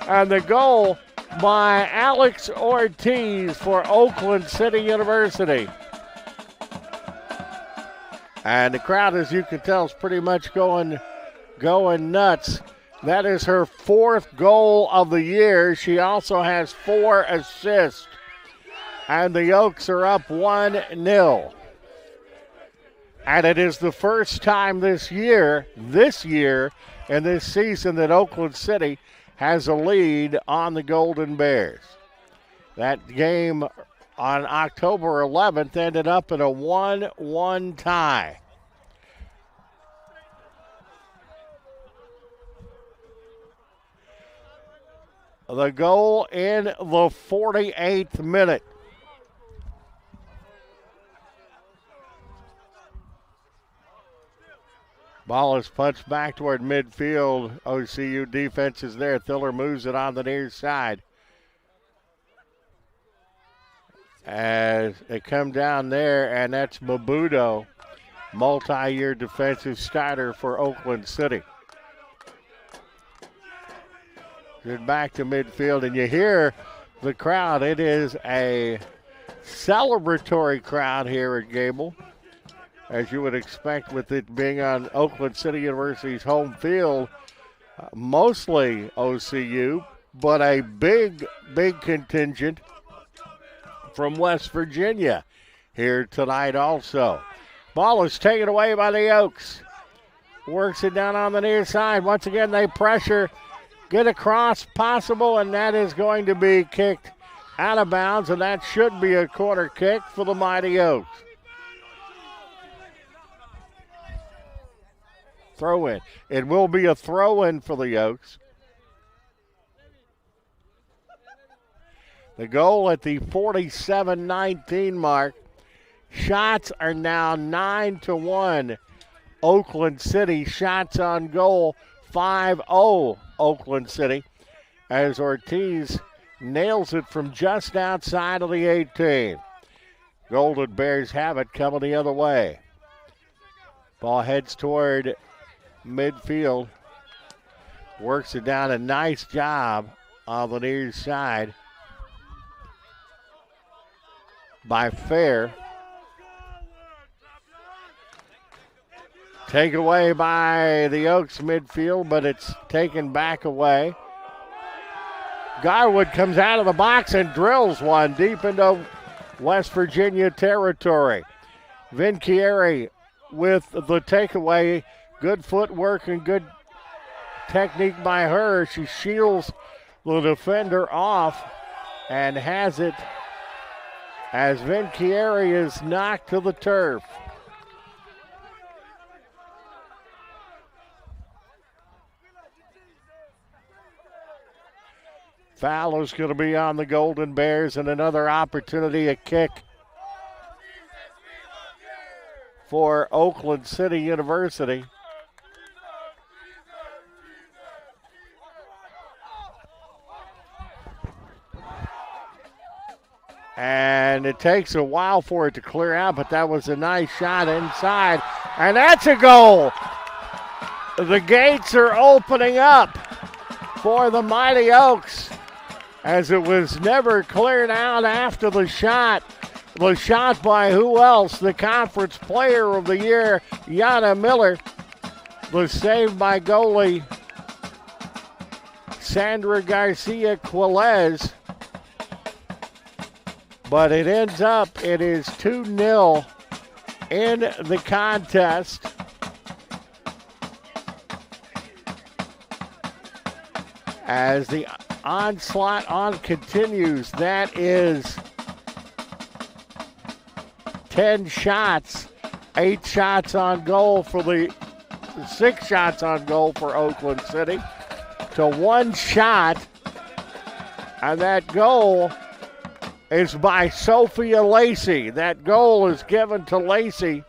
And the goal by Alex Ortiz for Oakland City University. And the crowd, as you can tell, is pretty much going nuts. That is her fourth goal of the year. She also has 4 assists. And the Oaks are up 1-0. And it is the first time this year, and this season, that Oakland City has a lead on the Golden Bears. That game on October 11th ended up in a 1-1 tie. The goal in the 48th minute. Ball is punched back toward midfield. OCU defense is there. Thiller moves it on the near side. As they come down there, and that's Mabudo, multi-year defensive starter for Oakland City. Get back to midfield, and you hear the crowd. It is a celebratory crowd here at Gable, as you would expect with it being on Oakland City University's home field. Mostly OCU, but a big contingent from West Virginia here tonight also. Ball is taken away by the Oaks. Works it down on the near side. Once again, they pressure, get across possible, and that is going to be kicked out of bounds, and that should be a corner kick for the Mighty Oaks. Throw in. It will be a throw in for the Oaks. The goal at the 47-19 mark. Shots are now 9-1. Oakland City. Shots on goal 5-0 Oakland City. As Ortiz nails it from just outside of the 18. Golden Bears have it coming the other way. Ball heads toward midfield. Works it down. A nice job on the near side by Fair. Taken away by the Oaks midfield, but it's taken back away. Garwood comes out of the box and drills one deep into West Virginia territory. Vinchieri with the takeaway. Good footwork and good technique by her. She shields the defender off and has it as Vinchieri is knocked to the turf. Foul is going to be on the Golden Bears, and another opportunity, a kick for Oakland City University. And it takes a while for it to clear out, but that was a nice shot inside, and that's a goal. The gates are opening up for the Mighty Oaks, as it was never cleared out after the shot. The shot by who else? The Conference Player of the Year, Yana Miller. The save by goalie Sandra Garcia-Quilez. But it ends up, it is 2-0 in the contest. As the onslaught on continues, that is 10 shots, 8 shots on goal for 6 shots on goal for Oakland City to 1 shot. And that goal is by Sophia Lacey. That goal is given to Lacey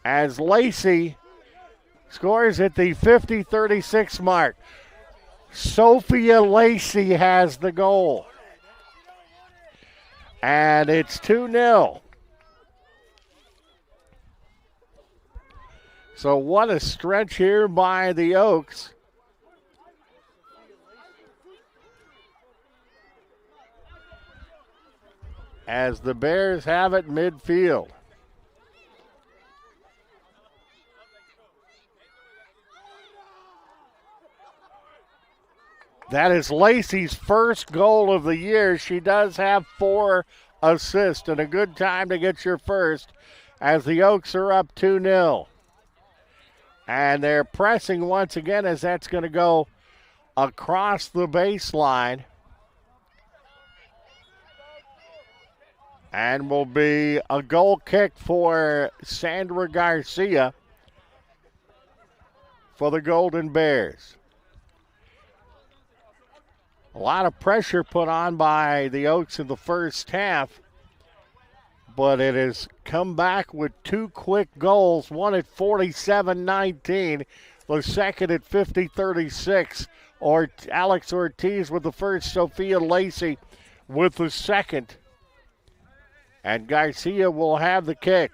as Lacey scores at the 50-36 mark. Sophia Lacey has the goal. And it's 2-0. So what a stretch here by the Oaks. As the Bears have it midfield. That is Lacey's first goal of the year. She does have 4 assists, and a good time to get your first as the Oaks are up 2-0. And they're pressing once again as that's going to go across the baseline. And will be a goal kick for Sandra Garcia for the Golden Bears. A lot of pressure put on by the Oaks in the first half, but it has come back with 2 quick goals, one at 47-19, the second at 50-36. Alex Ortiz with the first, Sophia Lacey with the second. And Garcia will have the kick.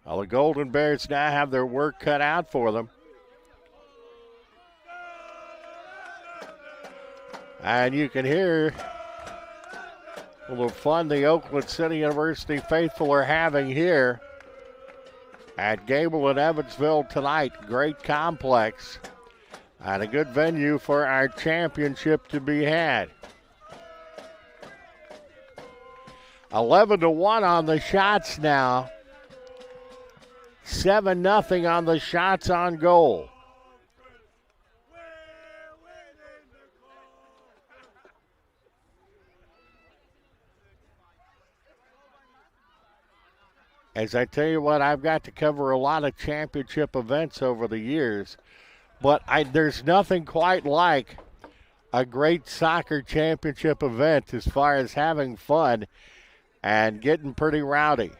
Well, the Golden Bears now have their work cut out for them. And you can hear a little fun the Oakland City University faithful are having here at Gable and Evansville tonight. Great complex and a good venue for our championship to be had. 11-1 on the shots now. 7-0 on the shots on goal. As I tell you what, I've got to cover a lot of championship events over the years, but there's nothing quite like a great soccer championship event as far as having fun and getting pretty rowdy.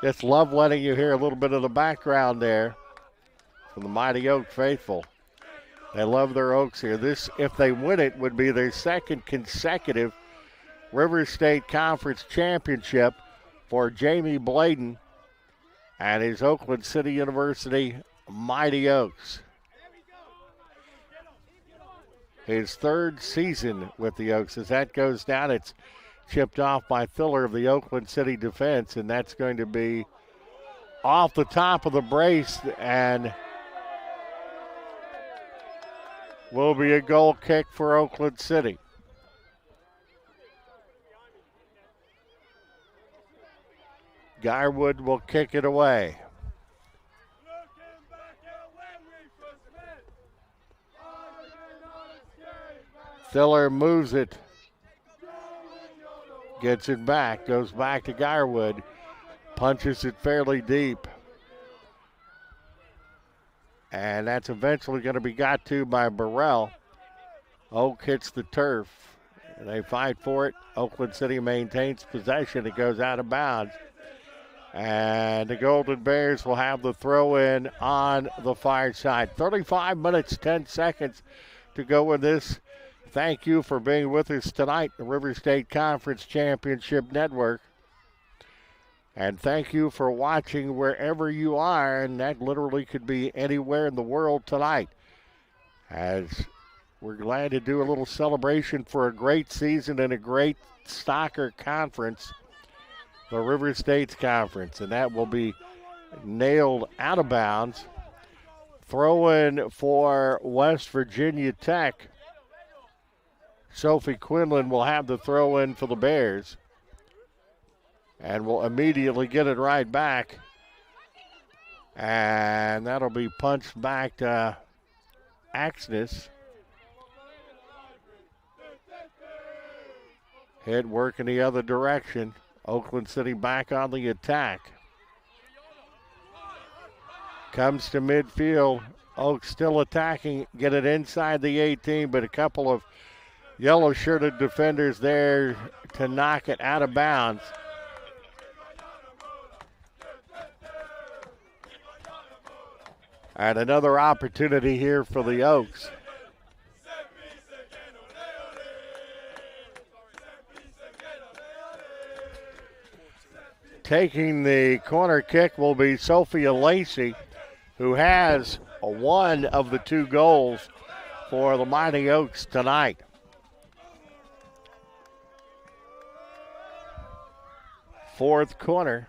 Just love letting you hear a little bit of the background there from the Mighty Oak faithful. They love their Oaks here. This, if they win it, would be their second consecutive River State Conference championship for Jamie Bladen and his Oakland City University Mighty Oaks. His third season with the Oaks. As that goes down, it's chipped off by Thiller of the Oakland City defense, and that's going to be off the top of the brace and will be a goal kick for Oakland City. Garwood will kick it away. Thiller moves it. Gets it back. Goes back to Garwood. Punches it fairly deep. And that's eventually going to be got to by Burrell. Oak hits the turf. They fight for it. Oakland City maintains possession. It goes out of bounds. And the Golden Bears will have the throw in on the far side. 35 minutes, 10 seconds to go in this. Thank you for being with us tonight, the River State Conference Championship Network. And thank you for watching wherever you are, and that literally could be anywhere in the world tonight. As we're glad to do a little celebration for a great season and a great soccer conference, the River State's Conference, and that will be nailed out of bounds. Throw in for West Virginia Tech. Sophie Quinlan will have the throw in for the Bears and will immediately get it right back. And that'll be punched back to Axness. Head working the other direction. Oakland City back on the attack. Comes to midfield. Oak still attacking. Get it inside the 18, but a couple of yellow-shirted defenders there to knock it out of bounds. And another opportunity here for the Oaks. Taking the corner kick will be Sophia Lacey, who has one of the two goals for the Mighty Oaks tonight. Fourth corner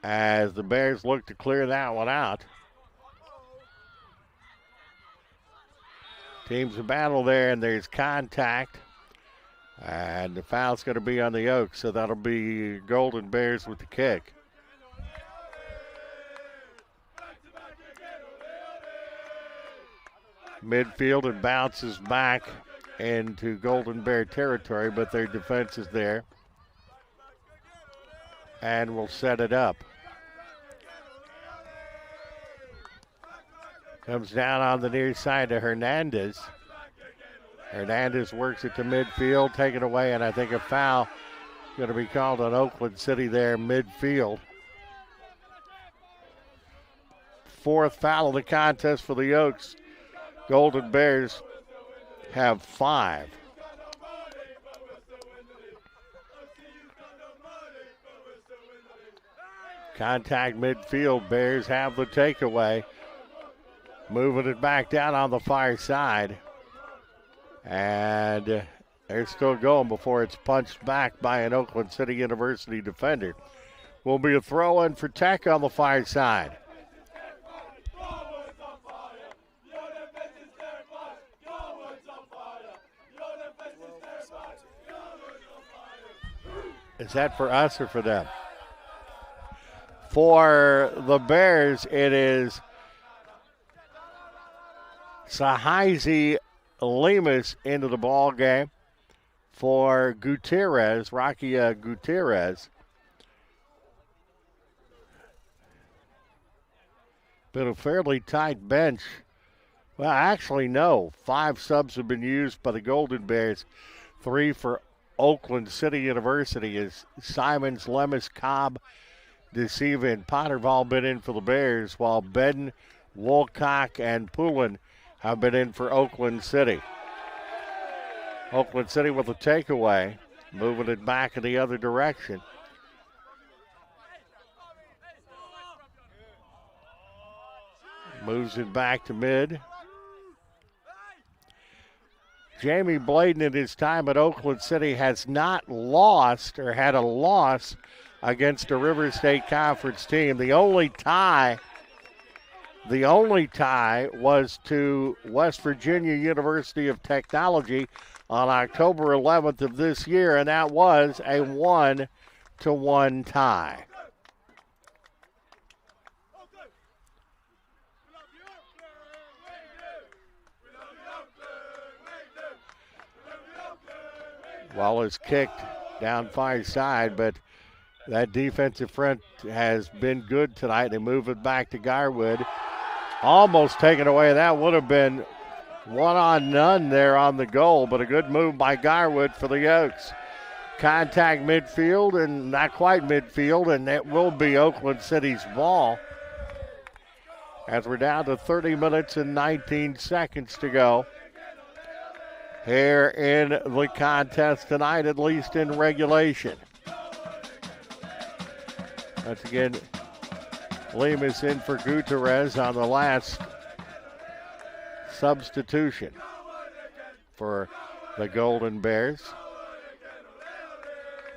as the Bears look to clear that one out. Teams of battle there, and there's contact. And the foul's going to be on the Oaks, so that'll be Golden Bears with the kick. Midfield, and bounces back into Golden Bear territory, but their defense is there. And will set it up. Comes down on the near side to Hernandez. Hernandez works it to midfield, taken away, and I think a foul going to be called on Oakland City there, midfield. Fourth foul of the contest for the Oaks. Golden Bears have 5. Contact midfield. Bears have the takeaway. Moving it back down on the far side. And they're still going before it's punched back by an Oakland City University defender. Will be a throw in for Tech on the far side. Is that for us or for them? For the Bears, it is Sahizi Lemus into the ball game for Gutierrez, Rakia Gutierrez. Been a fairly tight bench. Well, actually, no. 5 subs have been used by the Golden Bears. 3 for Oakland City University is Simons, Lemus, Cobb, Deceiva and Potter have all been in for the Bears, while Bedden, Wolcock, and Poulin have been in for Oakland City. Oakland City with a takeaway, moving it back in the other direction. Moves it back to mid. Jamie Bladen in his time at Oakland City has not lost or had a loss against a River State Conference team. The only tie was to West Virginia University of Technology on October 11th of this year, and that was a 1-1 tie. Wallace kicked down far side, but that defensive front has been good tonight. They move it back to Garwood. Almost taken away. That would have been 1-on-none there on the goal, but a good move by Garwood for the Oaks. Contact midfield, and not quite midfield, and it will be Oakland City's ball as we're down to 30 minutes and 19 seconds to go here in the contest tonight, at least in regulation. Once again, Lemus in for Gutierrez on the last substitution for the Golden Bears.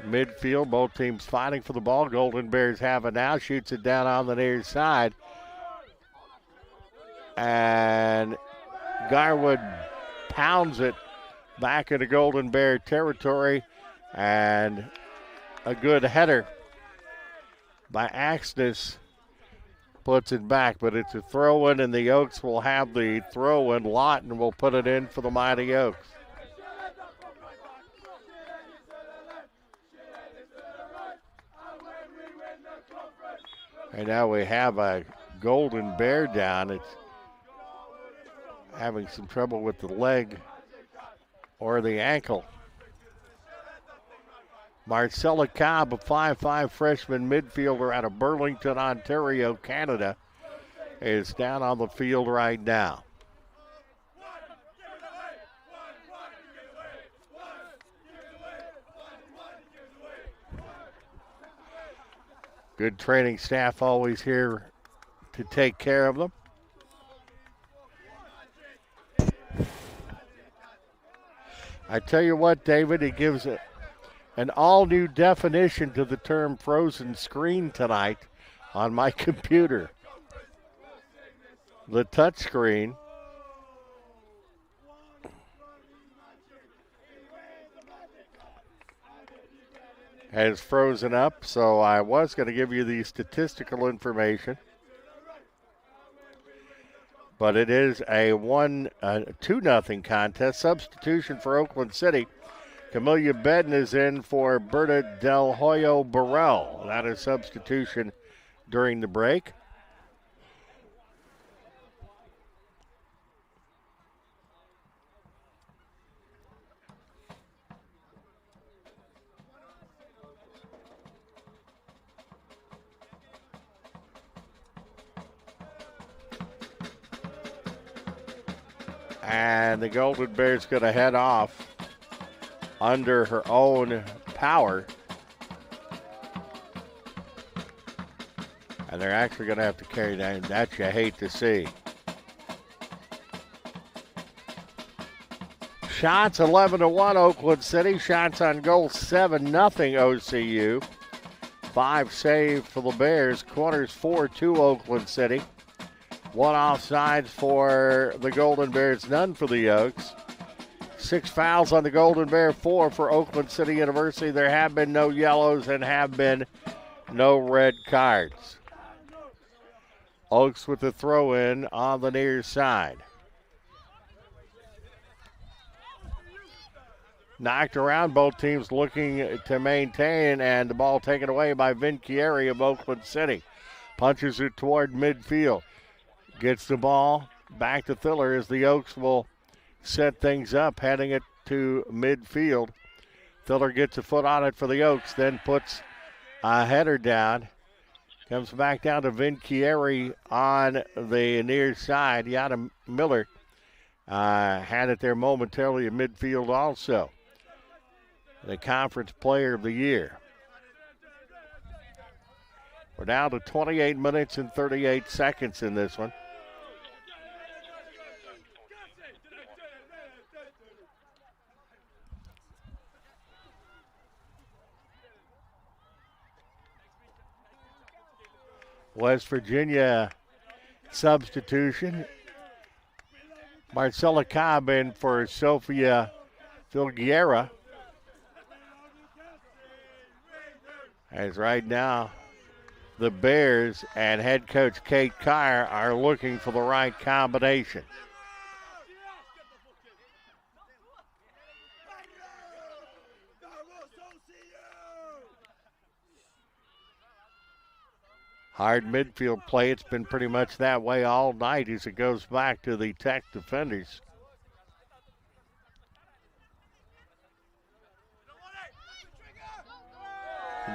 Midfield, both teams fighting for the ball. Golden Bears have it now, shoots it down on the near side. And Garwood pounds it back into Golden Bear territory, and a good header by Axtis puts it back, but it's a throw-in, and the Oaks will have the throw-in. Lawton will put it in for the Mighty Oaks. And now we have a Golden Bear down. It's having some trouble with the leg or the ankle. Marcella Cobb, a 5'5" freshman midfielder out of Burlington, Ontario, Canada, is down on the field right now. Good training staff always here to take care of them. I tell you what, David, it gives an all-new definition to the term frozen screen tonight on my computer. The touch screen has frozen up, so I was going to give you the statistical information. But it is a 2-0 contest. Substitution for Oakland City. Camelia Bedden is in for Berta Del Hoyo Burrell. That is substitution during the break. And the Golden Bears going to head off under her own power. And they're actually going to have to carry that. That you hate to see. Shots 11-1 Oakland City. Shots on goal 7-0 OCU. 5 saved for the Bears. Corners 4-2 Oakland City. 1 offsides for the Golden Bears, none for the Oaks. 6 fouls on the Golden Bear, 4 for Oakland City University. There have been no yellows and have been no red cards. Oaks with the throw-in on the near side. Knocked around, both teams looking to maintain, and the ball taken away by Vinchieri of Oakland City. Punches it toward midfield. Gets the ball back to Thiller as the Oaks will set things up, heading it to midfield. Thiller gets a foot on it for the Oaks, then puts a header down Comes back down to Vinchieri on the near side. Yana Miller had it there momentarily in midfield also. The conference player of the year. We're down to 28 minutes and 38 seconds in this one. West Virginia substitution. Marcella Cobb in for Sophia Filguera. As right now, the Bears and head coach Kate Kyer are looking for the right combination. Hard midfield play. It's been pretty much that way all night as it goes back to the Tech defenders.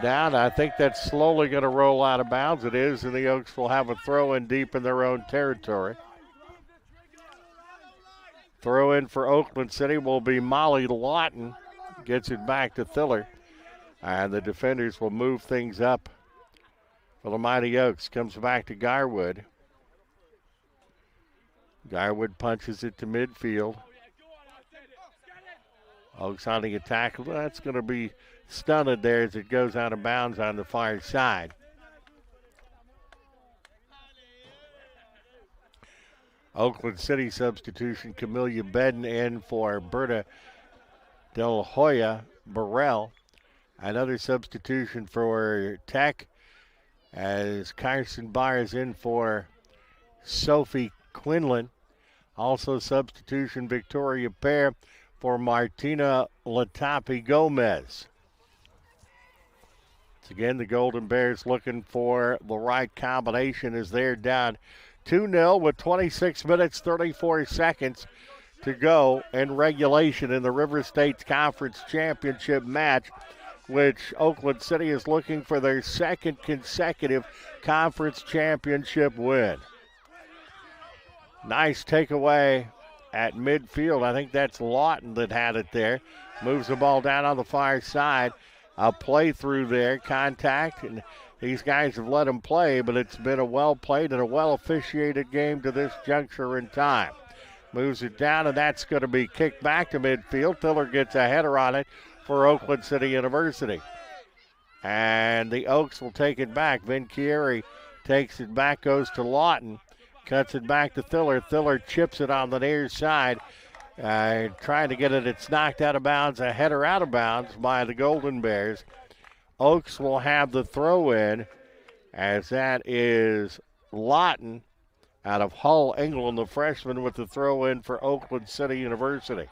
Down, I think that's slowly going to roll out of bounds. It is, and the Oaks will have a throw in deep in their own territory. Throw in for Oakland City will be Molly Lawton. Gets it back to Thiller. And the defenders will move things up for the Mighty Oaks. Comes back to Garwood. Garwood punches it to midfield. Oaks on the attack. Well, that's going to be stunted there as it goes out of bounds on the far side. Oakland City substitution, Camelia Bedden in for Berta Del Hoya Burrell. Another substitution for Tech as Carson Byers in for Sophie Quinlan. Also substitution Victoria Pear for Martina Latapi Gomez. Once again, the Golden Bears looking for the right combination as they're down 2-0 with 26 minutes, 34 seconds to go in regulation in the River States Conference Championship match, which Oakland City is looking for their second consecutive conference championship win. Nice takeaway at midfield. I think that's Lawton that had it there. Moves the ball down on the far side. A play through there, contact, and these guys have let him play, but it's been a well-played and a well-officiated game to this juncture in time. Moves it down, and that's going to be kicked back to midfield. Tiller gets a header on it for Oakland City University. And the Oaks will take it back. Vinchieri takes it back, goes to Lawton, cuts it back to Tiller. Tiller chips it on the near side. Trying to get it, it's knocked out of bounds, a header out of bounds by the Golden Bears. Oaks will have the throw in, as that is Lawton out of Hull, England, the freshman, with the throw in for Oakland City University.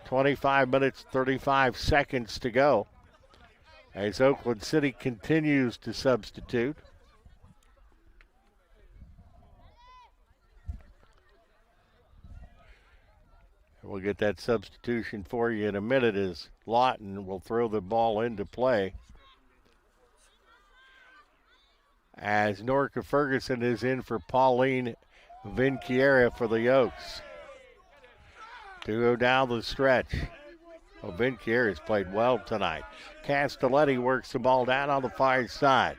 25 minutes, 35 seconds to go as Oakland City continues to substitute. We'll get that substitution for you in a minute as Lawton will throw the ball into play. As Norca Ferguson is in for Pauline Vinchiera for the Oaks. To go down the stretch. Well, Vinchiera has played well tonight. Castelletti works the ball down on the far side.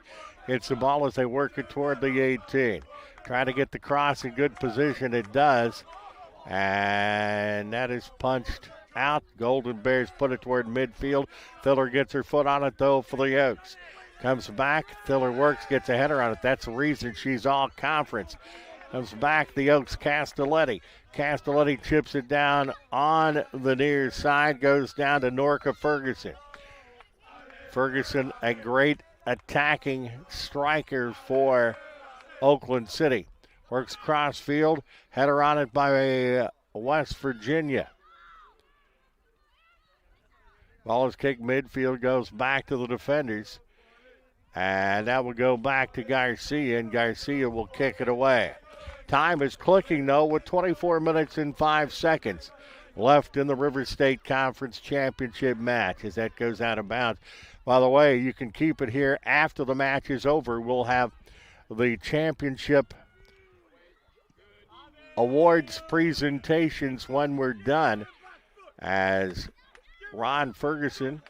Hits the ball as they work it toward the 18. Trying to get the cross in good position. It does. And that is punched out. Golden Bears put it toward midfield. Thiller gets her foot on it, though, for the Oaks. Comes back. Thiller works, gets a header on it. That's the reason she's all conference. Comes back, the Oaks, Castelletti. Castelletti chips it down on the near side. Goes down to Norca Ferguson. Ferguson, a great attacking striker for Oakland City. Works cross field. Header on it by West Virginia. Ball is kicked midfield, goes back to the defenders. And that will go back to Garcia, and Garcia will kick it away. Time is clicking, though, with 24 minutes and 5 seconds left in the River State Conference Championship match as that goes out of bounds. By the way, you can keep it here after the match is over. We'll have the championship awards presentations when we're done, as Ron Prettyman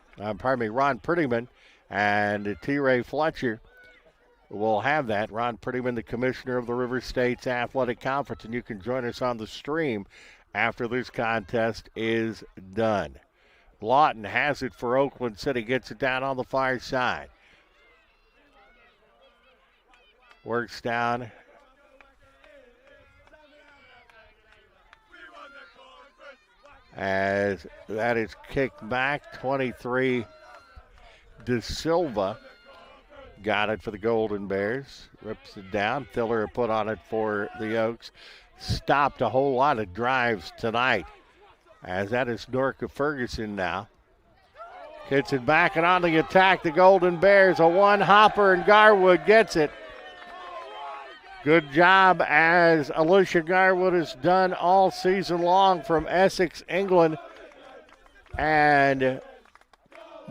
and T. Ray Fletcher will have that. Ron Prettyman, the commissioner of the River States Athletic Conference, and you can join us on the stream after this contest is done. Lawton has it for Oakland City, gets it down on the far side. Works down. As that is kicked back, 23, De Silva got it for the Golden Bears. Rips it down. Tiller put on it for the Oaks. Stopped a whole lot of drives tonight, as that is Norca Ferguson now. Gets it back and on the attack. The Golden Bears, a one-hopper, and Garwood gets it. Good job, as Alicia Garwood has done all season long from Essex, England. And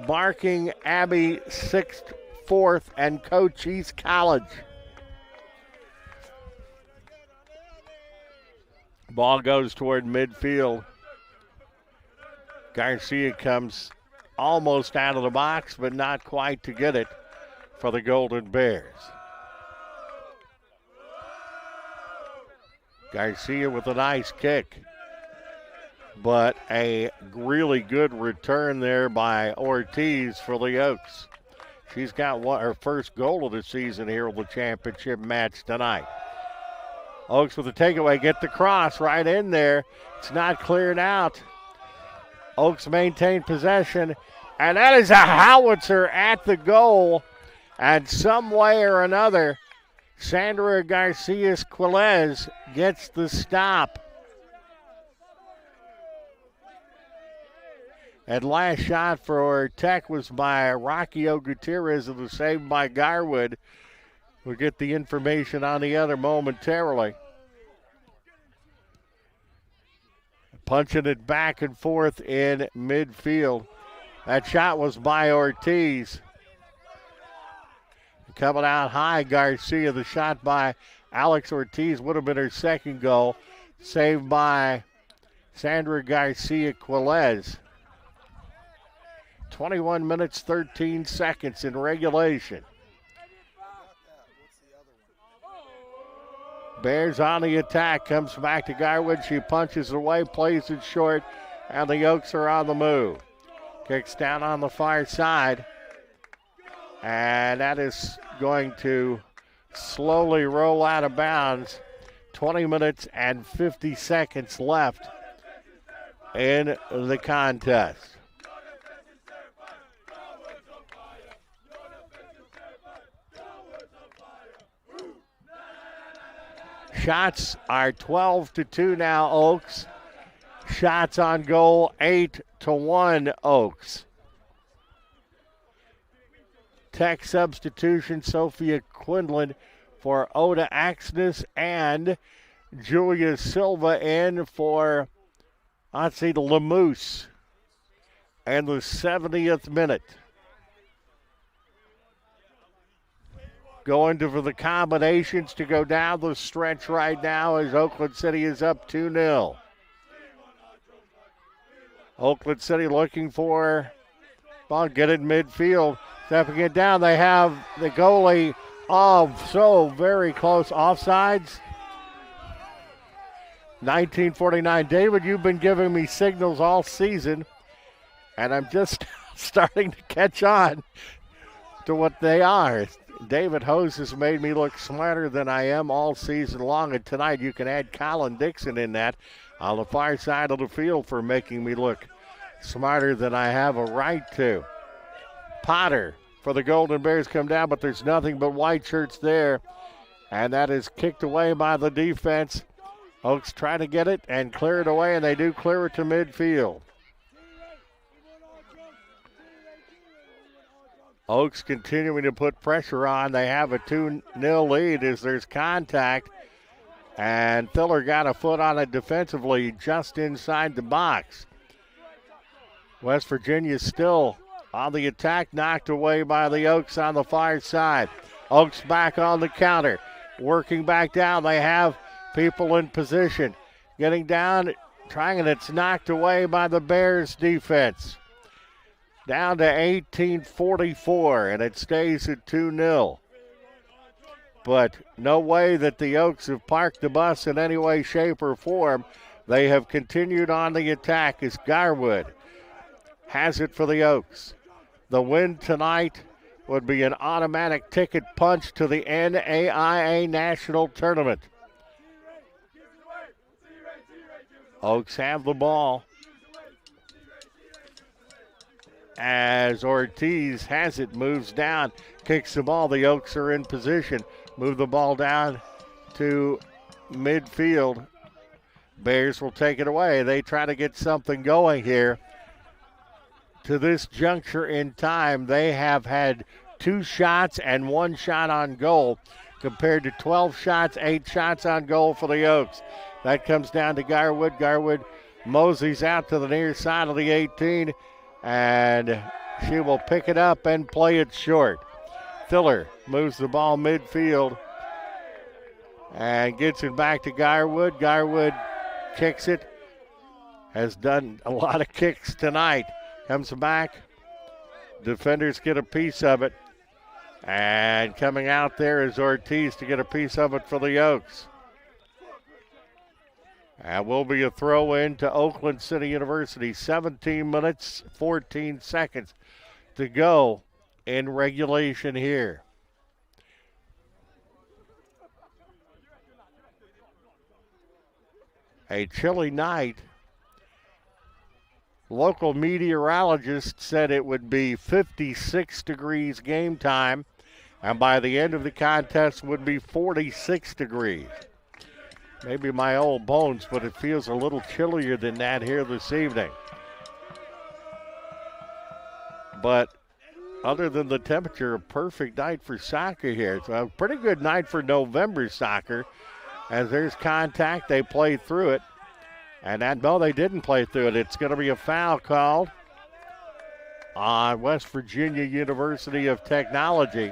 Barking Abbey 6th, 4th, and Cochise College. Ball goes toward midfield. Garcia comes almost out of the box, but not quite to get it for the Golden Bears. Garcia with a nice kick, but a really good return there by Ortiz for the Oaks. She's got her first goal of the season here in the championship match tonight. Oaks with the takeaway, get the cross right in there. It's not cleared out. Oaks maintain possession, and that is a howitzer at the goal. And some way or another, Sandra Garcia-Quiles gets the stop. And last shot for Tech was by Rockio Gutierrez, and was saved by Garwood. We'll get the information on the other momentarily. Punching it back and forth in midfield. That shot was by Ortiz. Coming out high, Garcia. The shot by Alex Ortiz would have been her second goal. Saved by Sandra Garcia-Quiles. 21 minutes, 13 seconds in regulation. Bears on the attack, comes back to Garwood. She punches away, plays it short, and the Oaks are on the move. Kicks down on the far side, and that is going to slowly roll out of bounds. 20 minutes and 50 seconds left in the contest. Shots are 12-2 now, Oaks. Shots on goal, 8-1, Oaks. Tech substitution, Sophia Quinlan for Oda Axness, and Julia Silva in for, let's see, the Lamoose. And the 70th minute. Going for the combinations to go down the stretch right now as Oakland City is up 2-0. Oakland City looking for, well, get it midfield. Stepping it down, they have the goalie so very close. Offsides. 1949. David, you've been giving me signals all season, and I'm just starting to catch on to what they are. David Hose has made me look smarter than I am all season long, and tonight you can add Colin Dixon in that on the far side of the field for making me look smarter than I have a right to. Potter for the Golden Bears come down, but there's nothing but white shirts there, and that is kicked away by the defense. Oaks try to get it and clear it away, and they do clear it to midfield. Oaks continuing to put pressure on. They have a 2-0 lead as there's contact. And Thiller got a foot on it defensively just inside the box. West Virginia still on the attack, knocked away by the Oaks on the far side. Oaks back on the counter, working back down. They have people in position. Getting down, trying, and it's knocked away by the Bears defense. Down to 18-44, and it stays at 2-0. But no way that the Oaks have parked the bus in any way, shape, or form. They have continued on the attack as Garwood has it for the Oaks. The win tonight would be an automatic ticket punch to the NAIA National Tournament. Oaks have the ball as Ortiz has it, moves down, kicks the ball. The Oaks are in position. Move the ball down to midfield. Bears will take it away. They try to get something going here. To this juncture in time, they have had 2 shots and 1 shot on goal compared to 12 shots, 8 shots on goal for the Oaks. That comes down to Garwood. Garwood moseys out to the near side of the 18, and she will pick it up and play it short. Thiller moves the ball midfield and gets it back to Garwood. Garwood kicks it, has done a lot of kicks tonight. Comes back. Defenders get a piece of it. And coming out there is Ortiz to get a piece of it for the Oaks. And will be a throw in to Oakland City University. 17 minutes, 14 seconds to go in regulation here. A chilly night. Local meteorologists said it would be 56 degrees game time, and by the end of the contest would be 46 degrees. Maybe my old bones, but it feels a little chillier than that here this evening. But other than the temperature, a perfect night for soccer here. It's a pretty good night for November soccer. As there's contact, they play through it. And no, they didn't play through it. It's going to be a foul called on West Virginia University of Technology.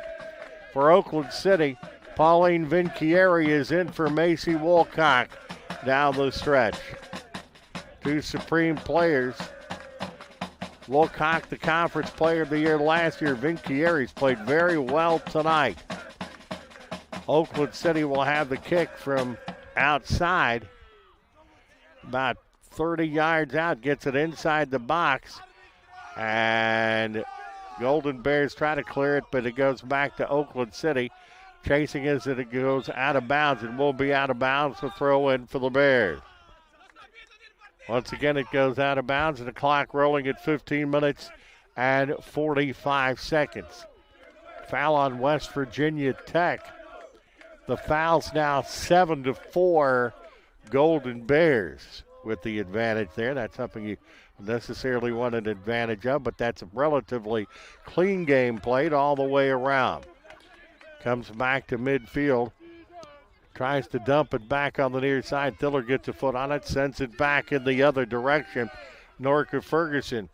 For Oakland City, Pauline Vinchieri is in for Macy Woolcock down the stretch. 2 supreme players. Woolcock, the conference player of the year last year. Vinchieri's played very well tonight. Oakland City will have the kick from outside. About 30 yards out, gets it inside the box. And Golden Bears try to clear it, but it goes back to Oakland City. Chasing as it goes out of bounds. It will be out of bounds to throw in for the Bears. Once again, it goes out of bounds, and the clock rolling at 15 minutes and 45 seconds. Foul on West Virginia Tech. The foul's now 7-4 Golden Bears with the advantage there. That's something you necessarily want an advantage of, but that's a relatively clean game played all the way around. Comes back to midfield. Tries to dump it back on the near side. Thiller gets a foot on it, sends it back in the other direction. Norca Ferguson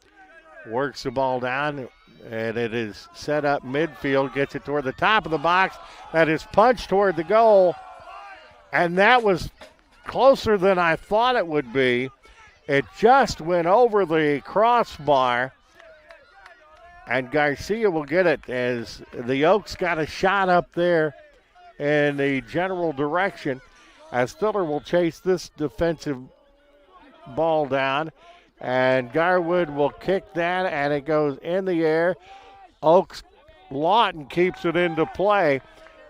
works the ball down, and it is set up midfield. Gets it toward the top of the box. That is punched toward the goal, and that was closer than I thought it would be. It just went over the crossbar, and Garcia will get it as the Oaks got a shot up there in the general direction, as Thiller will chase this defensive ball down, and Garwood will kick that, and it goes in the air. Oaks Lawton keeps it into play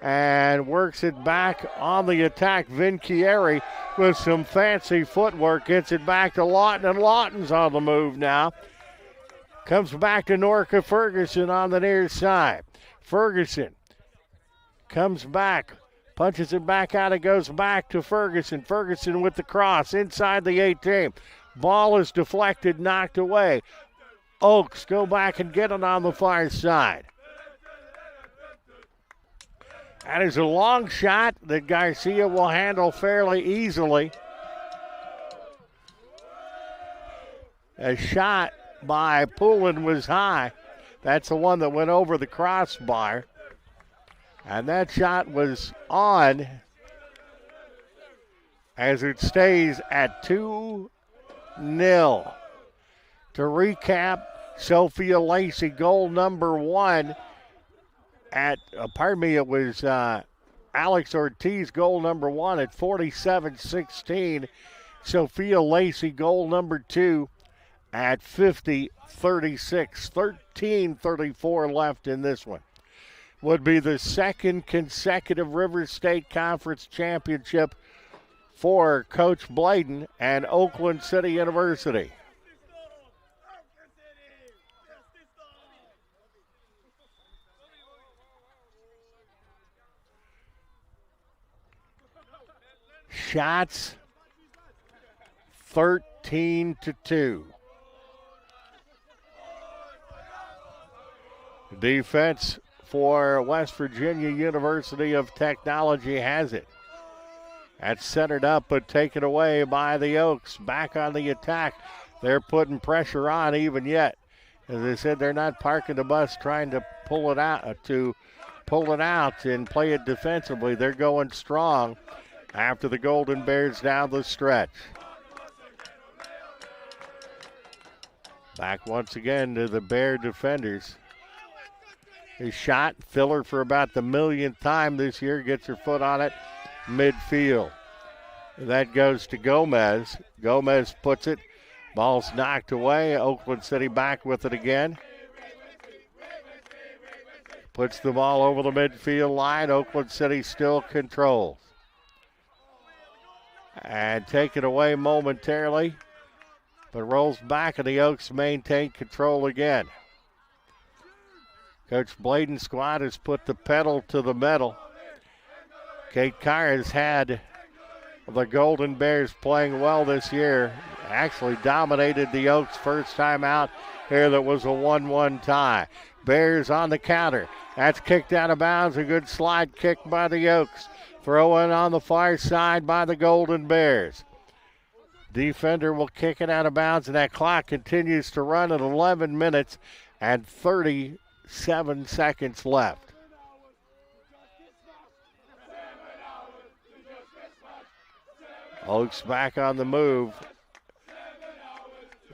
and works it back on the attack. Vinchieri with some fancy footwork gets it back to Lawton, and Lawton's on the move now. Comes back to Norca Ferguson on the near side. Ferguson comes back, punches it back out. It goes back to Ferguson. Ferguson with the cross inside the 18. Ball is deflected, knocked away. Oaks go back and get it on the far side. That is a long shot that Garcia will handle fairly easily. A shot by Poulin was high. That's the one that went over the crossbar. And that shot was on as it stays at 2-0. To recap, Sophia Lacey goal number 1 it was Alex Ortiz goal number 1 at 47-16. Sophia Lacey goal number 2 at 50-36. 13:34 left in this one. Would be the second consecutive River State Conference championship for Coach Bladen and Oakland City University. Shots 13-2. Defense for West Virginia University of Technology has it. That's centered up but taken away by the Oaks. Back on the attack. They're putting pressure on even yet. As I said, they're not parking the bus trying to pull it out and play it defensively. They're going strong after the Golden Bears down the stretch. Back once again to the Bear defenders. His shot, filler for about the millionth time this year, gets her foot on it, midfield. That goes to Gomez. Gomez puts it. Ball's knocked away. Oakland City back with it again. Puts the ball over the midfield line. Oakland City still controls. And take it away momentarily, but rolls back, and the Oaks maintain control again. Coach Bladen's squad has put the pedal to the metal. Kate Carr has had the Golden Bears playing well this year. Actually dominated the Oaks first time out here. That was a 1-1 tie. Bears on the counter. That's kicked out of bounds. A good slide kick by the Oaks. Throw in on the far side by the Golden Bears. Defender will kick it out of bounds, and that clock continues to run at 11 minutes and 37 seconds left. Oaks back on the move.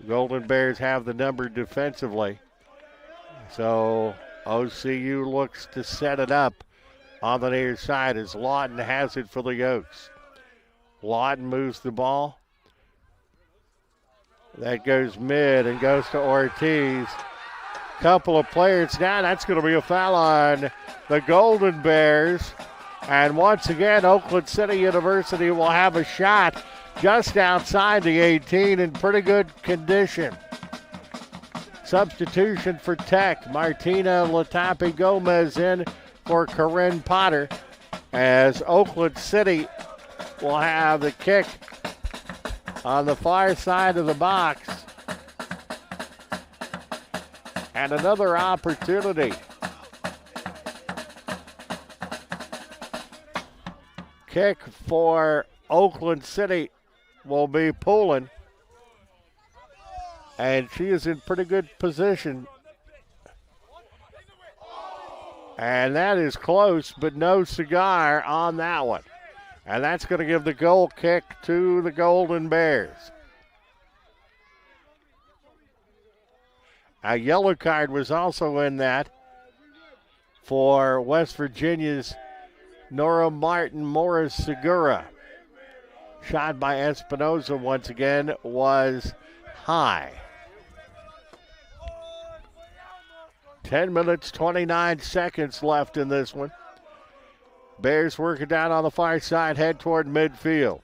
Golden Bears have the number defensively. So OCU looks to set it up on the near side as Lawton has it for the Oaks. Lawton moves the ball. That goes mid and goes to Ortiz. Couple of players down. That's going to be a foul on the Golden Bears. And once again, Oakland City University will have a shot just outside the 18 in pretty good condition. Substitution for Tech. Martina Latapi Gomez in for Corinne Potter, as Oakland City will have the kick on the far side of the box. And another opportunity. Kick for Oakland City will be Poulin. And she is in pretty good position. And that is close, but no cigar on that one. And that's going to give the goal kick to the Golden Bears. A yellow card was also in that for West Virginia's Nora Martin Morris Segura. Shot by Espinoza once again was high. 10 minutes, 29 seconds left in this one. Bears working down on the far side, head toward midfield.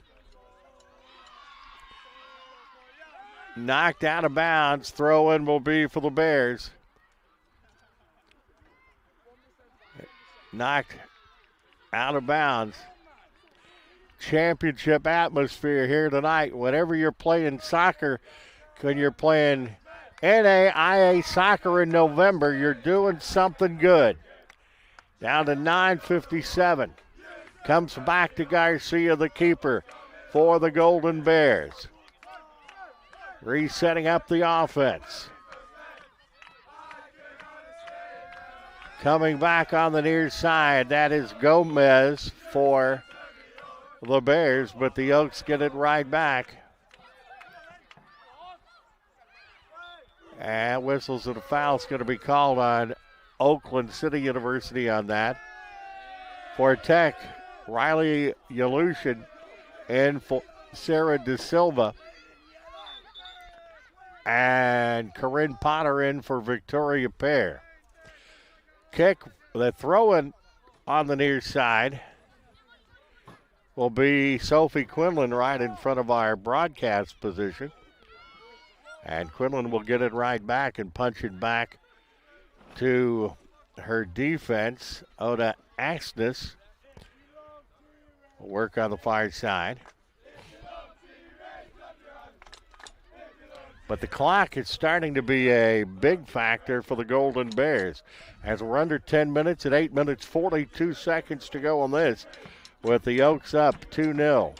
Knocked out of bounds. Throw in will be for the Bears. Knocked out of bounds. Championship atmosphere here tonight. Whenever you're playing soccer, when you're playing NAIA soccer in November, you're doing something good. Down to 9:57. Comes back to Garcia, the keeper, for the Golden Bears. Resetting up the offense. Coming back on the near side, that is Gomez for the Bears, but the Oaks get it right back. And whistles and a foul's going to be called on Oakland City University on that. For Tech, Riley Yalushin and for Sarah De Silva. And Corinne Potter in for Victoria Pear. Kick, the throw-in on the near side will be Sophie Quinlan right in front of our broadcast position. And Quinlan will get it right back and punch it back to her defense. Oda Axness will work on the far side. But the clock is starting to be a big factor for the Golden Bears. As we're under 10 minutes at 8 minutes 42 seconds to go on this, with the Oaks up 2-0.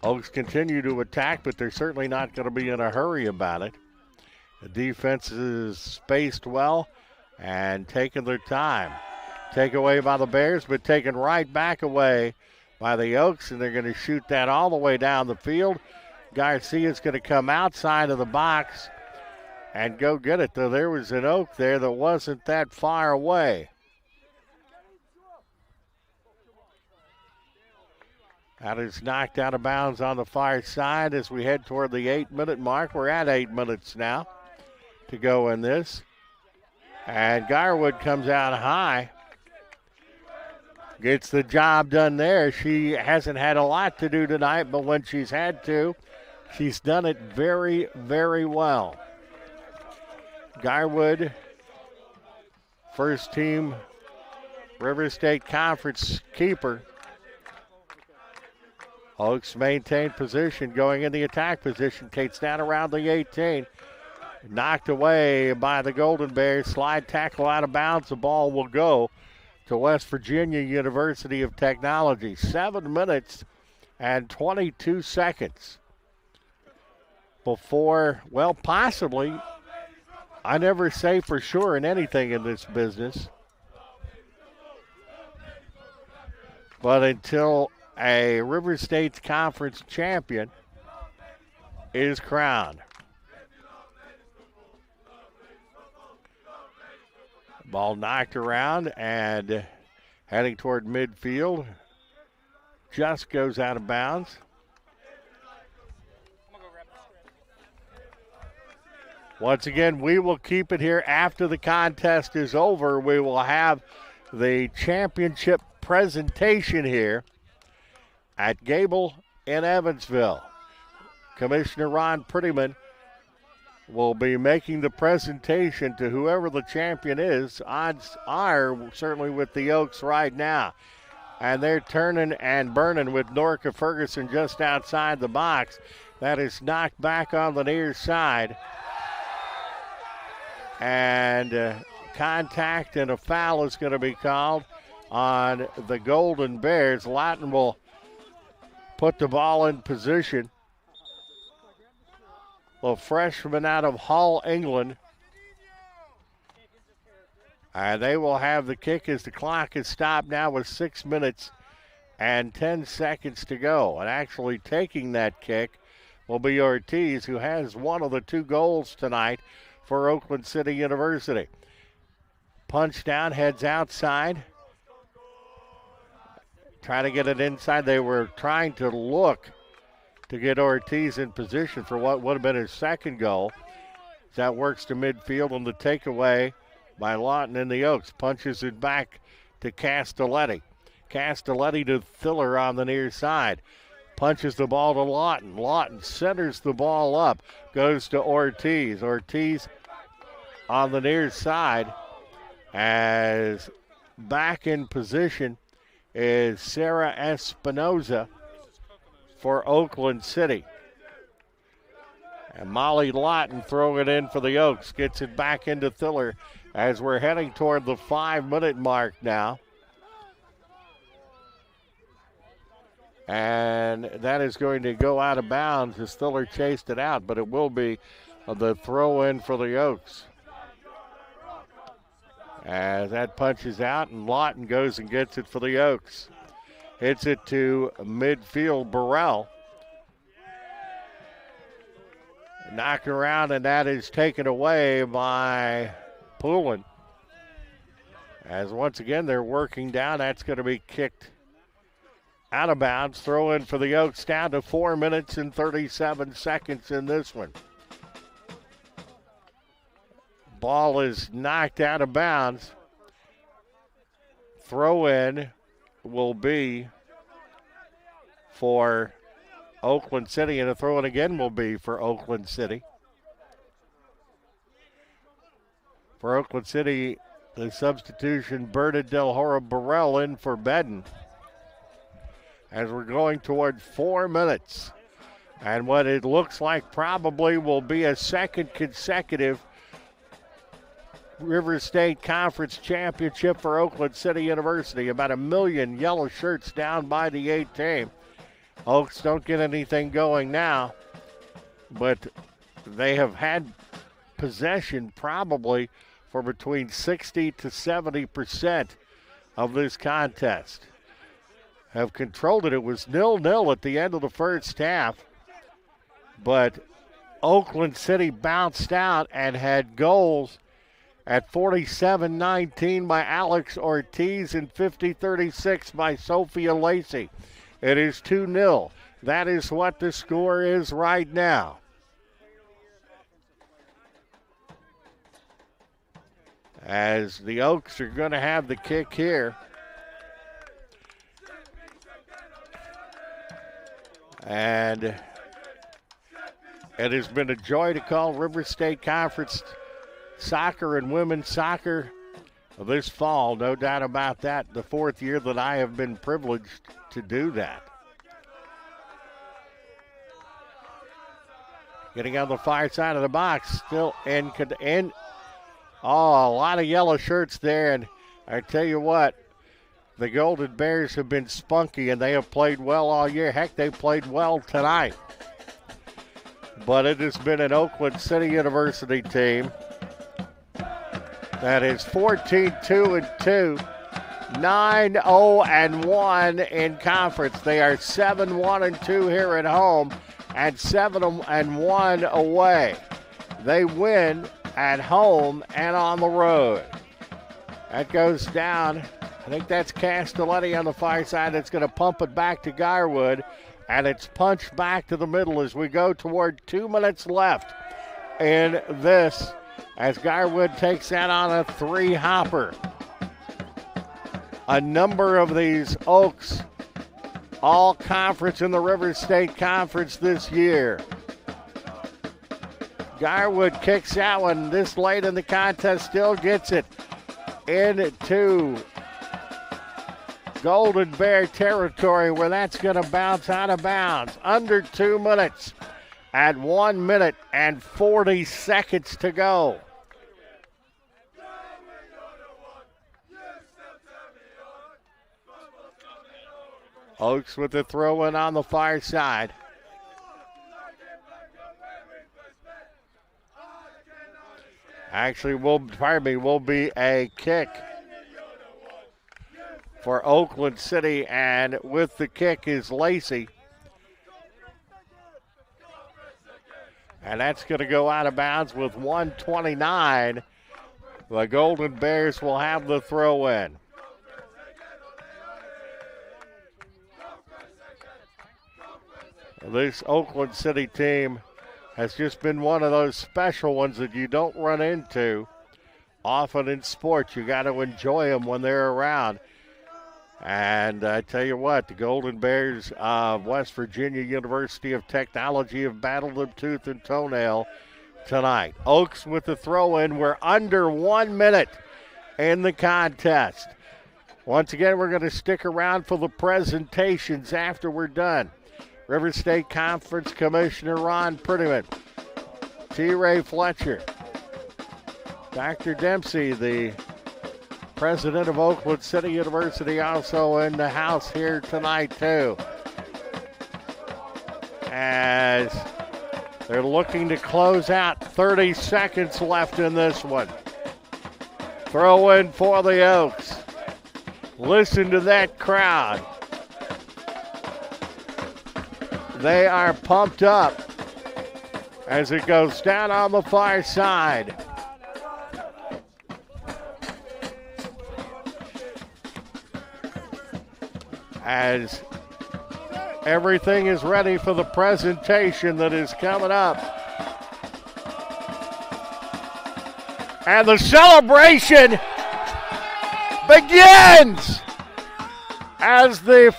Oaks continue to attack, but they're certainly not going to be in a hurry about it. The defense is spaced well and taking their time. Take away by the Bears, but taken right back away by the Oaks, and they're going to shoot that all the way down the field. Garcia's going to come outside of the box and go get it, though there was an Oak there that wasn't that far away. That is knocked out of bounds on the far side as we head toward the 8-minute mark. We're at 8 minutes now to go in this. And Garwood comes out high. Gets the job done there. She hasn't had a lot to do tonight, but when she's had to, she's done it very, very well. Garwood, first team River State Conference keeper. Oaks maintain position, going in the attack position. Kate's down around the 18. Knocked away by the Golden Bears. Slide tackle out of bounds. The ball will go to West Virginia University of Technology. 7 minutes and 22 seconds before, well, possibly, I never say for sure in anything in this business, but until a River State's conference champion is crowned. Ball knocked around and heading toward midfield. Just goes out of bounds. Once again, we will keep it here after the contest is over. We will have the championship presentation here at Gable in Evansville. Commissioner Ron Prettyman will be making the presentation to whoever the champion is. Odds are certainly with the Oaks right now. And they're turning and burning with Norca Ferguson just outside the box. That is knocked back on the near side. And contact and a foul is going to be called on the Golden Bears. Lawton will put the ball in position. The freshman out of Hull, England. And they will have the kick as the clock is stopped now with 6 minutes and 10 seconds to go. And actually taking that kick will be Ortiz, who has one of the 2 goals tonight for Oakland City University. Punch down, heads outside. Trying to get it inside. They were trying to look to get Ortiz in position for what would have been his second goal. That works to midfield on the takeaway by Lawton and the Oaks. Punches it back to Castelletti. Castelletti to Thiller on the near side. Punches the ball to Lawton. Lawton centers the ball up. Goes to Ortiz. Ortiz on the near side. As back in position is Sarah Espinoza for Oakland City. And Molly Lawton throwing it in for the Oaks. Gets it back into Thiller as we're heading toward the 5-minute mark now. And that is going to go out of bounds as Thiller chased it out, but it will be the throw in for the Oaks. As that punches out, and Lawton goes and gets it for the Oaks. Hits it to midfield, Burrell. Knocked around, and that is taken away by Poulin. As once again they're working down, that's going to be kicked out of bounds. Throw in for the Oaks, down to 4 minutes and 37 seconds in this one. Ball is knocked out of bounds. Throw in will be for Oakland City, and a throw in again will be for Oakland City. For Oakland City, the substitution, Berta Del Hora Burrell in for Bedden. As we're going toward 4 minutes. And what it looks like probably will be a second consecutive River State Conference Championship for Oakland City University. About 1 million yellow shirts down by the 8 team. Oaks don't get anything going now, but they have had possession probably for between 60 to 70% of this contest. Have controlled it. It was 0-0 at the end of the first half, but Oakland City bounced out and had goals at 47-19 by Alex Ortiz and 50-36 by Sophia Lacey. It is 2-0. That is what the score is right now. As the Oaks are going to have the kick here. And it has been a joy to call River State Conference soccer and women's soccer this fall, no doubt about that. The 4th year that I have been privileged to do that. Getting on the far side of the box, still in. Oh, a lot of yellow shirts there, and I tell you what, the Golden Bears have been spunky, and they have played well all year. Heck, they played well tonight. But it has been an Oakland City University team that is 14-2-2, 9-0-1 in conference. They are 7-1-2 here at home and 7-1 away. They win at home and on the road. That goes down. I think that's Castelletti on the far side. That's going to pump it back to Garwood, and it's punched back to the middle as we go toward 2 minutes left in this, as Garwood takes that on a 3-hopper. A number of these Oaks all conference in the River State Conference this year. Garwood kicks that one this late in the contest, still gets it into Golden Bear territory where that's going to bounce out of bounds. Under 2 minutes at 1 minute and 40 seconds to go. Oaks with the throw in on the far side. Actually, will be a kick for Oakland City, and with the kick is Lacey. And that's going to go out of bounds with 1:29. The Golden Bears will have the throw in. This Oakland City team has just been one of those special ones that you don't run into often in sports. You got to enjoy them when they're around. And I tell you what, the Golden Bears of West Virginia University of Technology have battled them tooth and toenail tonight. Oaks with the throw in. We're under 1 minute in the contest. Once again, we're going to stick around for the presentations after we're done. River State Conference Commissioner Ron Prettyman, T. Ray Fletcher, Dr. Dempsey, the president of Oakland City University, also in the house here tonight too. As they're looking to close out, 30 seconds left in this one. Throw in for the Oaks. Listen to that crowd. They are pumped up as it goes down on the far side. As everything is ready for the presentation that is coming up. And the celebration begins as the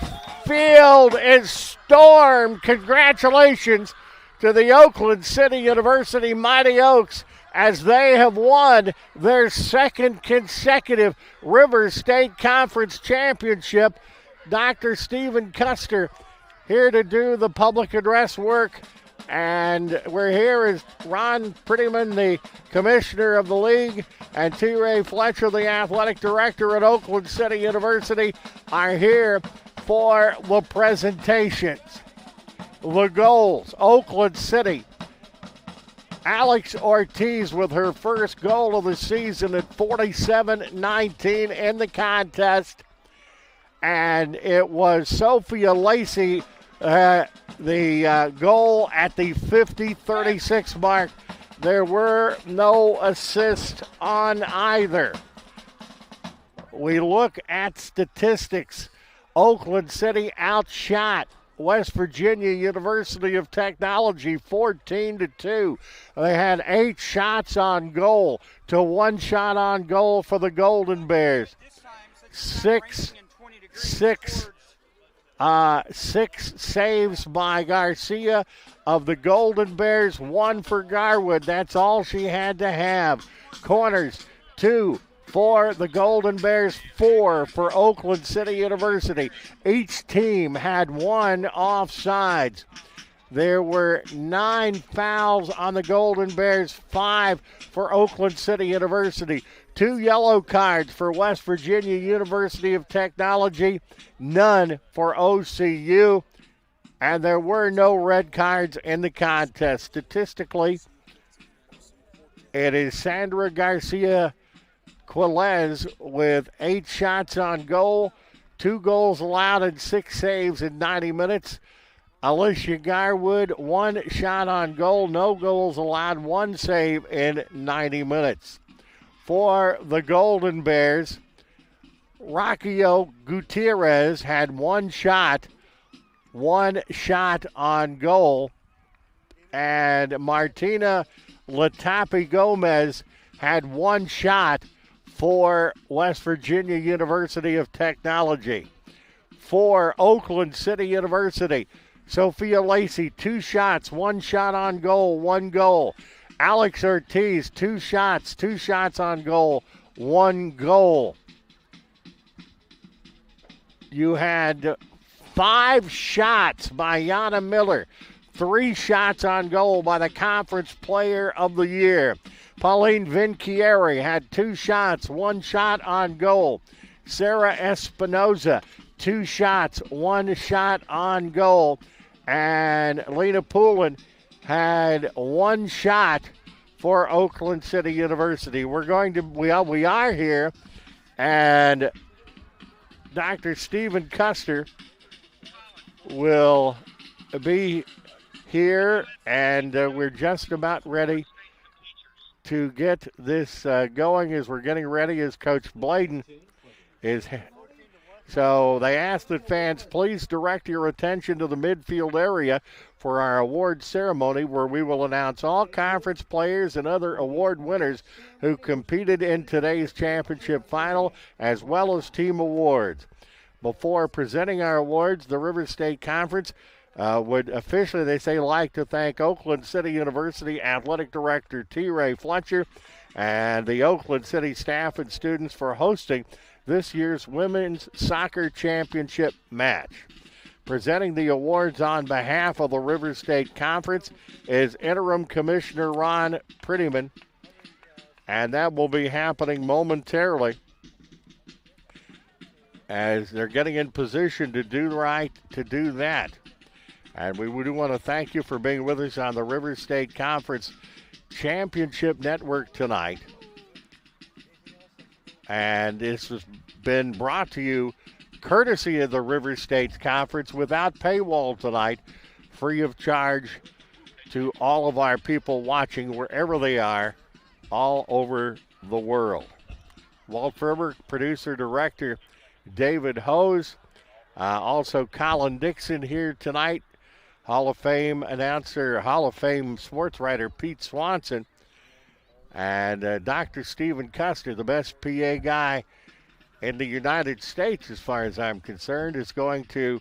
field is stormed. Congratulations to the Oakland City University Mighty Oaks as they have won their second consecutive Rivers State Conference Championship. Dr. Stephen Custer here to do the public address work. And we're here as Ron Prettyman, the commissioner of the league, and T. Ray Fletcher, the athletic director at Oakland City University, are here for the presentations. The goals, Oakland City. Alex Ortiz with her first goal of the season at 47-19 in the contest. And it was Sophia Lacey, the goal at the 50-36 mark. There were no assists on either. We look at statistics. Oakland City outshot West Virginia University of Technology 14-2. They had 8 shots on goal to 1 shot on goal for the Golden Bears. Six saves by Garcia of the Golden Bears, 1 for Garwood. That's all she had to have. Corners, 2 for the Golden Bears, 4 for Oakland City University. Each team had 1 offsides. There were 9 fouls on the Golden Bears, 5 for Oakland City University. 2 yellow cards for West Virginia University of Technology, none for OCU, and there were no red cards in the contest. Statistically, it is Sandra Garcia Quiles with 8 shots on goal, 2 goals allowed and 6 saves in 90 minutes. Alicia Garwood, 1 shot on goal, no goals allowed, 1 save in 90 minutes. For the Golden Bears, Rockio Gutierrez had 1 shot on goal, and Martina Latapi Gomez had 1 shot for West Virginia University of Technology. For Oakland City University, Sophia Lacey, 2 shots, 1 shot on goal, 1 goal. Alex Ortiz, 2 shots on goal, 1 goal. You had 5 shots by Yana Miller, 3 shots on goal by the Conference Player of the Year. Pauline Vinchieri had 2 shots, 1 shot on goal. Sarah Espinoza, 2 shots, 1 shot on goal. And Lena Poulin had 1 shot for Oakland City University. We are here, and Dr. Stephen Custer will be here, and we're just about ready to get this going as we're getting ready as Coach Bladen is. So they ask that fans please direct your attention to the midfield area for our award ceremony, where we will announce all conference players and other award winners who competed in today's championship final, as well as team awards. Before presenting our awards, the Rivers State Conference would officially, they say, like to thank Oakland City University Athletic Director T. Ray Fletcher and the Oakland City staff and students for hosting this year's Women's Soccer Championship match. Presenting the awards on behalf of the Rivers State Conference is Interim Commissioner Ron Prettyman, and that will be happening momentarily as they're getting in position to do that. And we do want to thank you for being with us on the Rivers State Conference Championship Network tonight. And this has been brought to you courtesy of the River States Conference without paywall tonight, free of charge to all of our people watching wherever they are all over the world. Walt Ferber, producer, director David Hose, also Colin Dixon here tonight, Hall of Fame announcer, Hall of Fame sports writer Pete Swanson, and Dr. Stephen Custer, the best PA guy in the United States as far as I'm concerned, is going to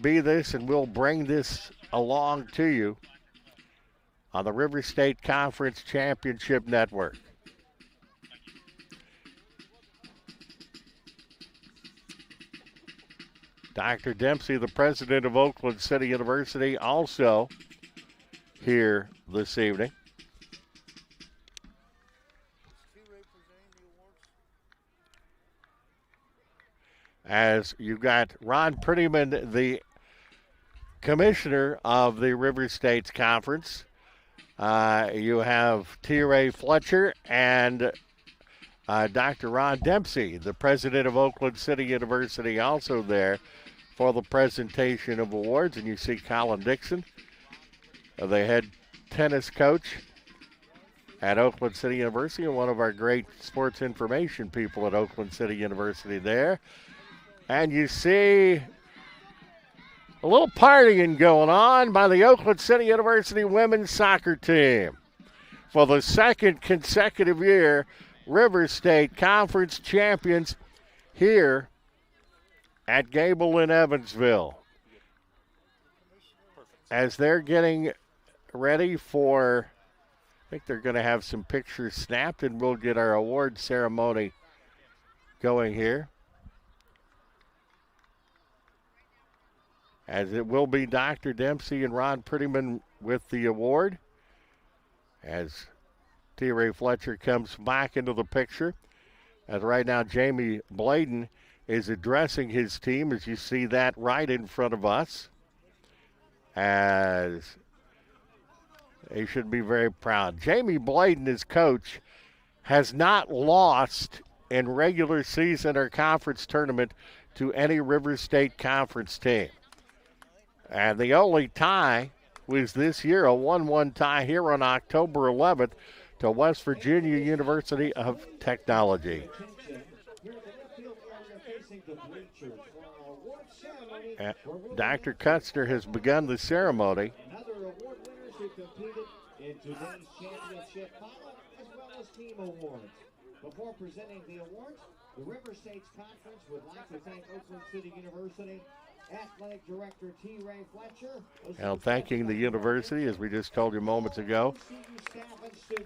be this, and we'll bring this along to you on the River State Conference Championship Network. Dr. Dempsey, the president of Oakland City University, also here this evening. As you've got Ron Prettyman, the commissioner of the River States Conference. You have T. Ray Fletcher and Dr. Ron Dempsey, the president of Oakland City University, also there for the presentation of awards. And you see Colin Dixon, the head tennis coach at Oakland City University, and one of our great sports information people at Oakland City University there. And you see a little partying going on by the Oakland City University women's soccer team. For the second consecutive year, River State Conference champions here at Gable in Evansville. As they're getting ready for, I think they're going to have some pictures snapped, and we'll get our award ceremony going here. As it will be Dr. Dempsey and Ron Prettyman with the award. As T. Ray Fletcher comes back into the picture. As right now Jamie Bladen is addressing his team, as you see that right in front of us. As they should be very proud. Jamie Bladen, his coach, has not lost in regular season or conference tournament to any River State Conference team. And the only tie was this year, a 1-1 tie here on October 11th to West Virginia University of Technology. Dr. Custer has begun the ceremony. Another award winners who competed in today's championship final, as well as team awards. Before presenting the awards, the River States Conference would like to thank Oakland City University Athletic Director T. Ray Fletcher. And thanking the university, as we just told you moments ago,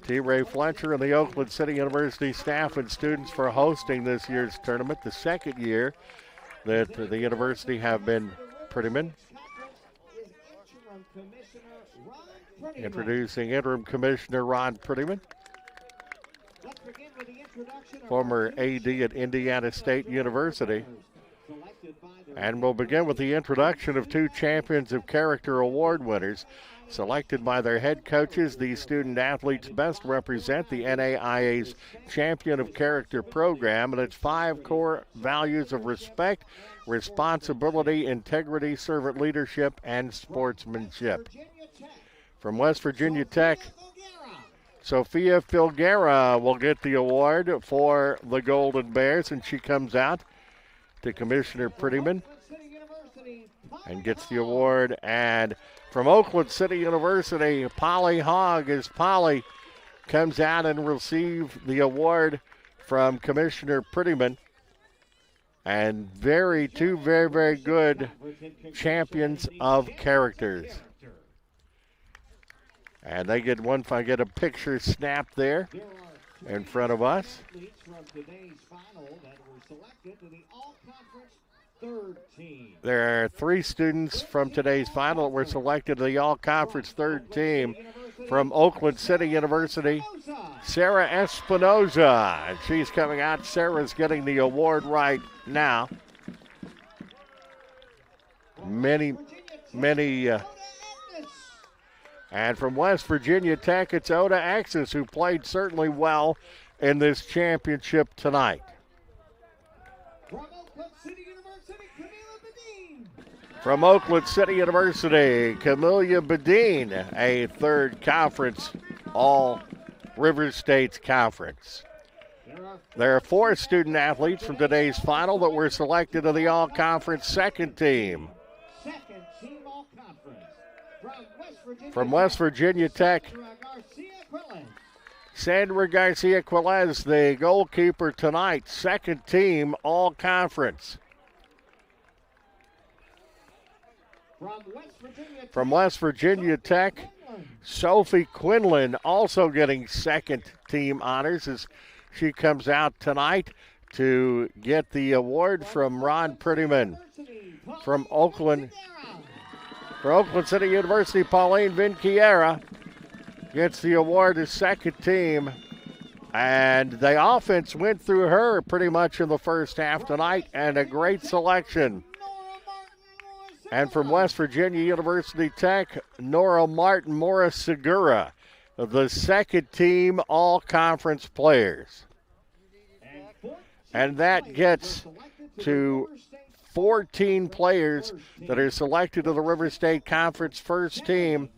T. Ray Fletcher and the Oakland City University staff and students for hosting this year's tournament, the second year that the university have been Prettyman. Introducing interim commissioner Ron Prettyman, former AD at Indiana State University. And we'll begin with the introduction of two Champions of Character Award winners. Selected by their head coaches, these student athletes best represent the NAIA's Champion of Character program and its 5 core values of respect, responsibility, integrity, servant leadership, and sportsmanship. From West Virginia Tech, Sophia Filguera will get the award for the Golden Bears, and she comes out to Commissioner Prettyman and gets the award. And from Oakland City University, Polly Hogg, as Polly comes out and receives the award from Commissioner Prettyman. And two very, very good champions of characters. And they get one, if I get a picture snapped there in front of us. There are 3 students from today's final that were selected to the all-conference third team. From Oakland City University, Sarah Espinoza. And she's coming out. Sarah's getting the award right now. Many. And from West Virginia Tech, it's Oda Axis, who played certainly well in this championship tonight. From Oakland City University, Camellia Bedine, a third conference, all River States Conference. There are 4 student athletes from today's final that were selected to the all-conference second team. Second team all-conference. From West Virginia Tech, Sandra Garcia Quilez, the goalkeeper tonight, second team all-conference. From West Virginia Tech, Sophie Quinlan also getting second team honors as she comes out tonight to get the award from Ron Prettyman. From Oakland, for Oakland City University, Pauline Vinquiera gets the award as second team. And the offense went through her pretty much in the first half tonight, and a great selection. And from West Virginia University Tech, Nora Martin Morris Segura, the second team all-conference players. And that gets to 14 players that are selected to the River State Conference first team.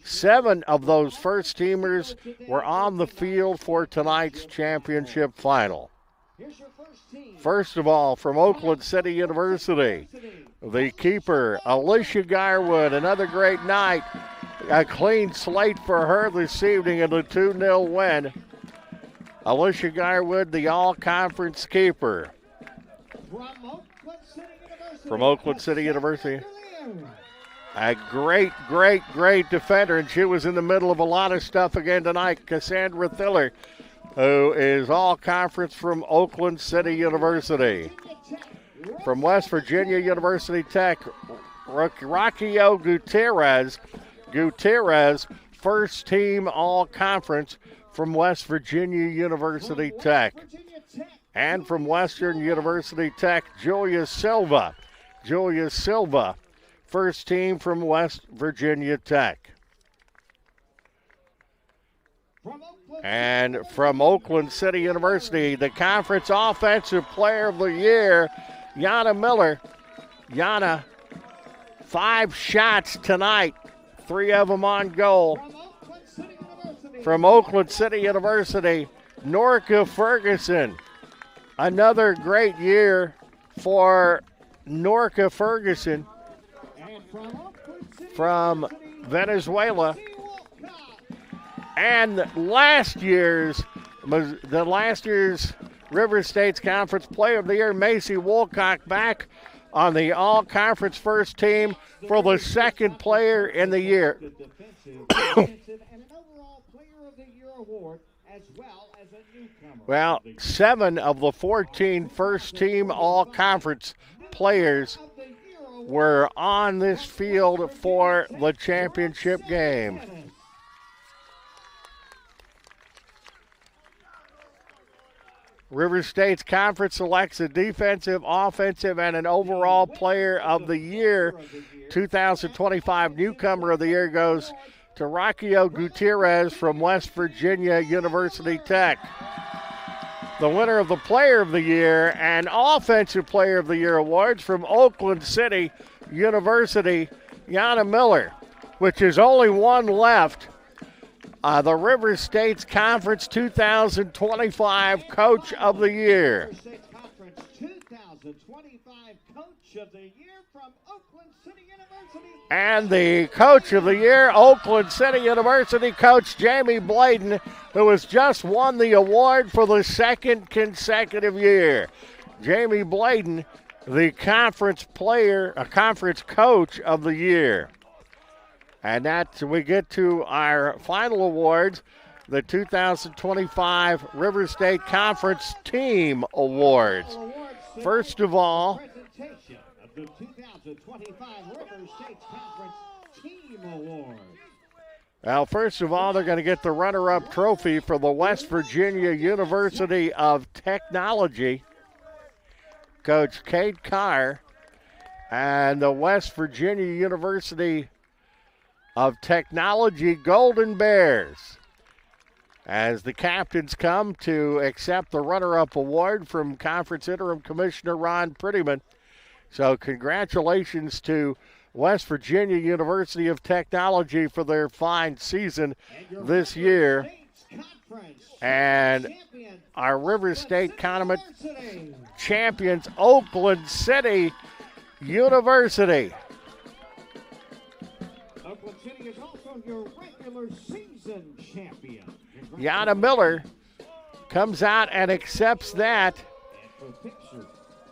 7 of those first teamers were on the field for tonight's championship final. First of all, from Oakland City University, the keeper, Alicia Garwood, another great night. A clean slate for her this evening in a 2-0 win. Alicia Garwood, the all-conference keeper. From Oakland City University. A great, great, great defender, and she was in the middle of a lot of stuff again tonight. Cassandra Thiller, who is all-conference from Oakland City University. From West Virginia University Tech, Rockio Gutierrez, first team all-conference from West Virginia University Tech. And from Western University Tech, Julia Silva, first team from West Virginia Tech. And from Oakland City University, the Conference Offensive Player of the Year, Yana Miller. Yana, 5 shots tonight, 3 of them on goal. From Oakland City University, Norca Ferguson. Another great year for Norca Ferguson from Venezuela. And the last year's River States Conference Player of the Year, Macy Woolcock, back on the all-conference first team for the second player in the year. Well, 7 of the 14 first-team all-conference players were on this field for the championship game. River State's conference selects a defensive, offensive, and an overall player of the year. 2025 newcomer of the year goes to Rockio Gutierrez from West Virginia University Tech. The winner of the Player of the Year and Offensive Player of the Year awards from Oakland City University, Yana Miller, which is only one left. The River States Conference 2025 Coach of the Year. River States Conference 2025 Coach of the Year from Oakland City University. And the Coach of the Year, Oakland City University Coach Jamie Bladen, who has just won the award for the second consecutive year. Jamie Bladen, the conference Coach of the Year. And that we get to our final awards, the 2025 River State Conference Team Awards. First of all, Presentation of the 2025 River States Conference Team Award. well, first of all, they're going to get the runner-up trophy for the West Virginia University of Technology, Coach Kate Carr, and the West Virginia University of Technology Golden Bears. as the captains come to accept the runner-up award from Conference Interim Commissioner Ron Prettyman. So congratulations to West Virginia University of Technology for their fine season this year. And our River State Tournament champions, Oakland City University. Oakland City is also your regular season champion. Yana Miller comes out and accepts that.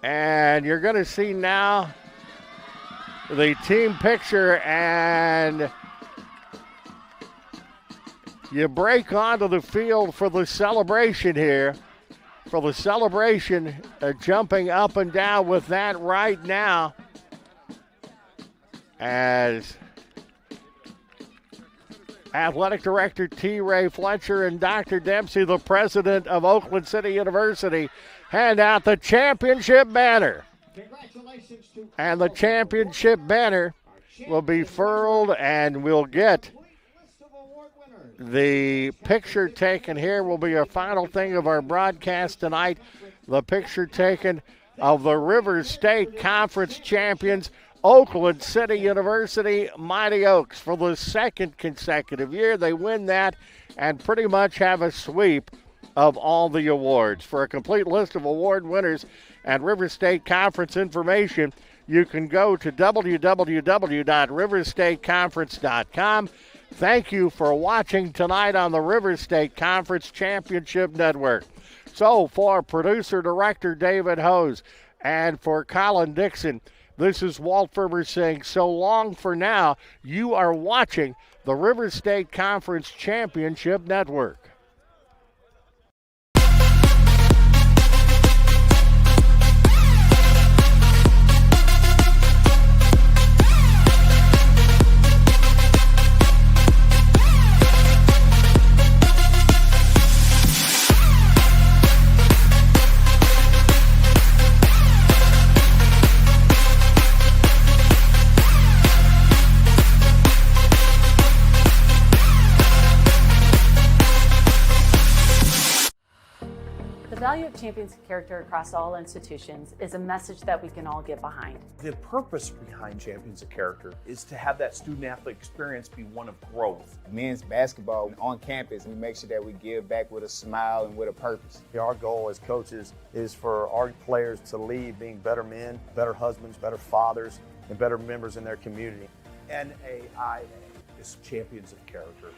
And you're going to see now the team picture, and you break onto the field for the celebration here. For the celebration, jumping up and down with that right now as Athletic Director T. Ray Fletcher and Dr. Dempsey, the president of Oakland City University, hand out the championship banner. And the championship banner will be furled, and we'll get the picture taken here. Will be our final thing of our broadcast tonight. The picture taken of the River State Conference champions, Oakland City University Mighty Oaks. For the second consecutive year, they win that and pretty much have a sweep of all the awards. For a complete list of award winners and River State Conference information, you can go to www.riverstateconference.com. Thank you for watching tonight on the River State Conference Championship Network. So for producer-director David Hose and for Colin Dixon, this is Walt Ferber saying so long for now. You are watching the River State Conference Championship Network. The value of champions character across all institutions is a message that we can all get behind. The purpose behind Champions of Character is to have that student-athlete experience be one of growth. Men's basketball on campus, we make sure that we give back with a smile and with a purpose. Our goal as coaches is for our players to leave being better men, better husbands, better fathers, and better members in their community. NAIA is Champions of Character.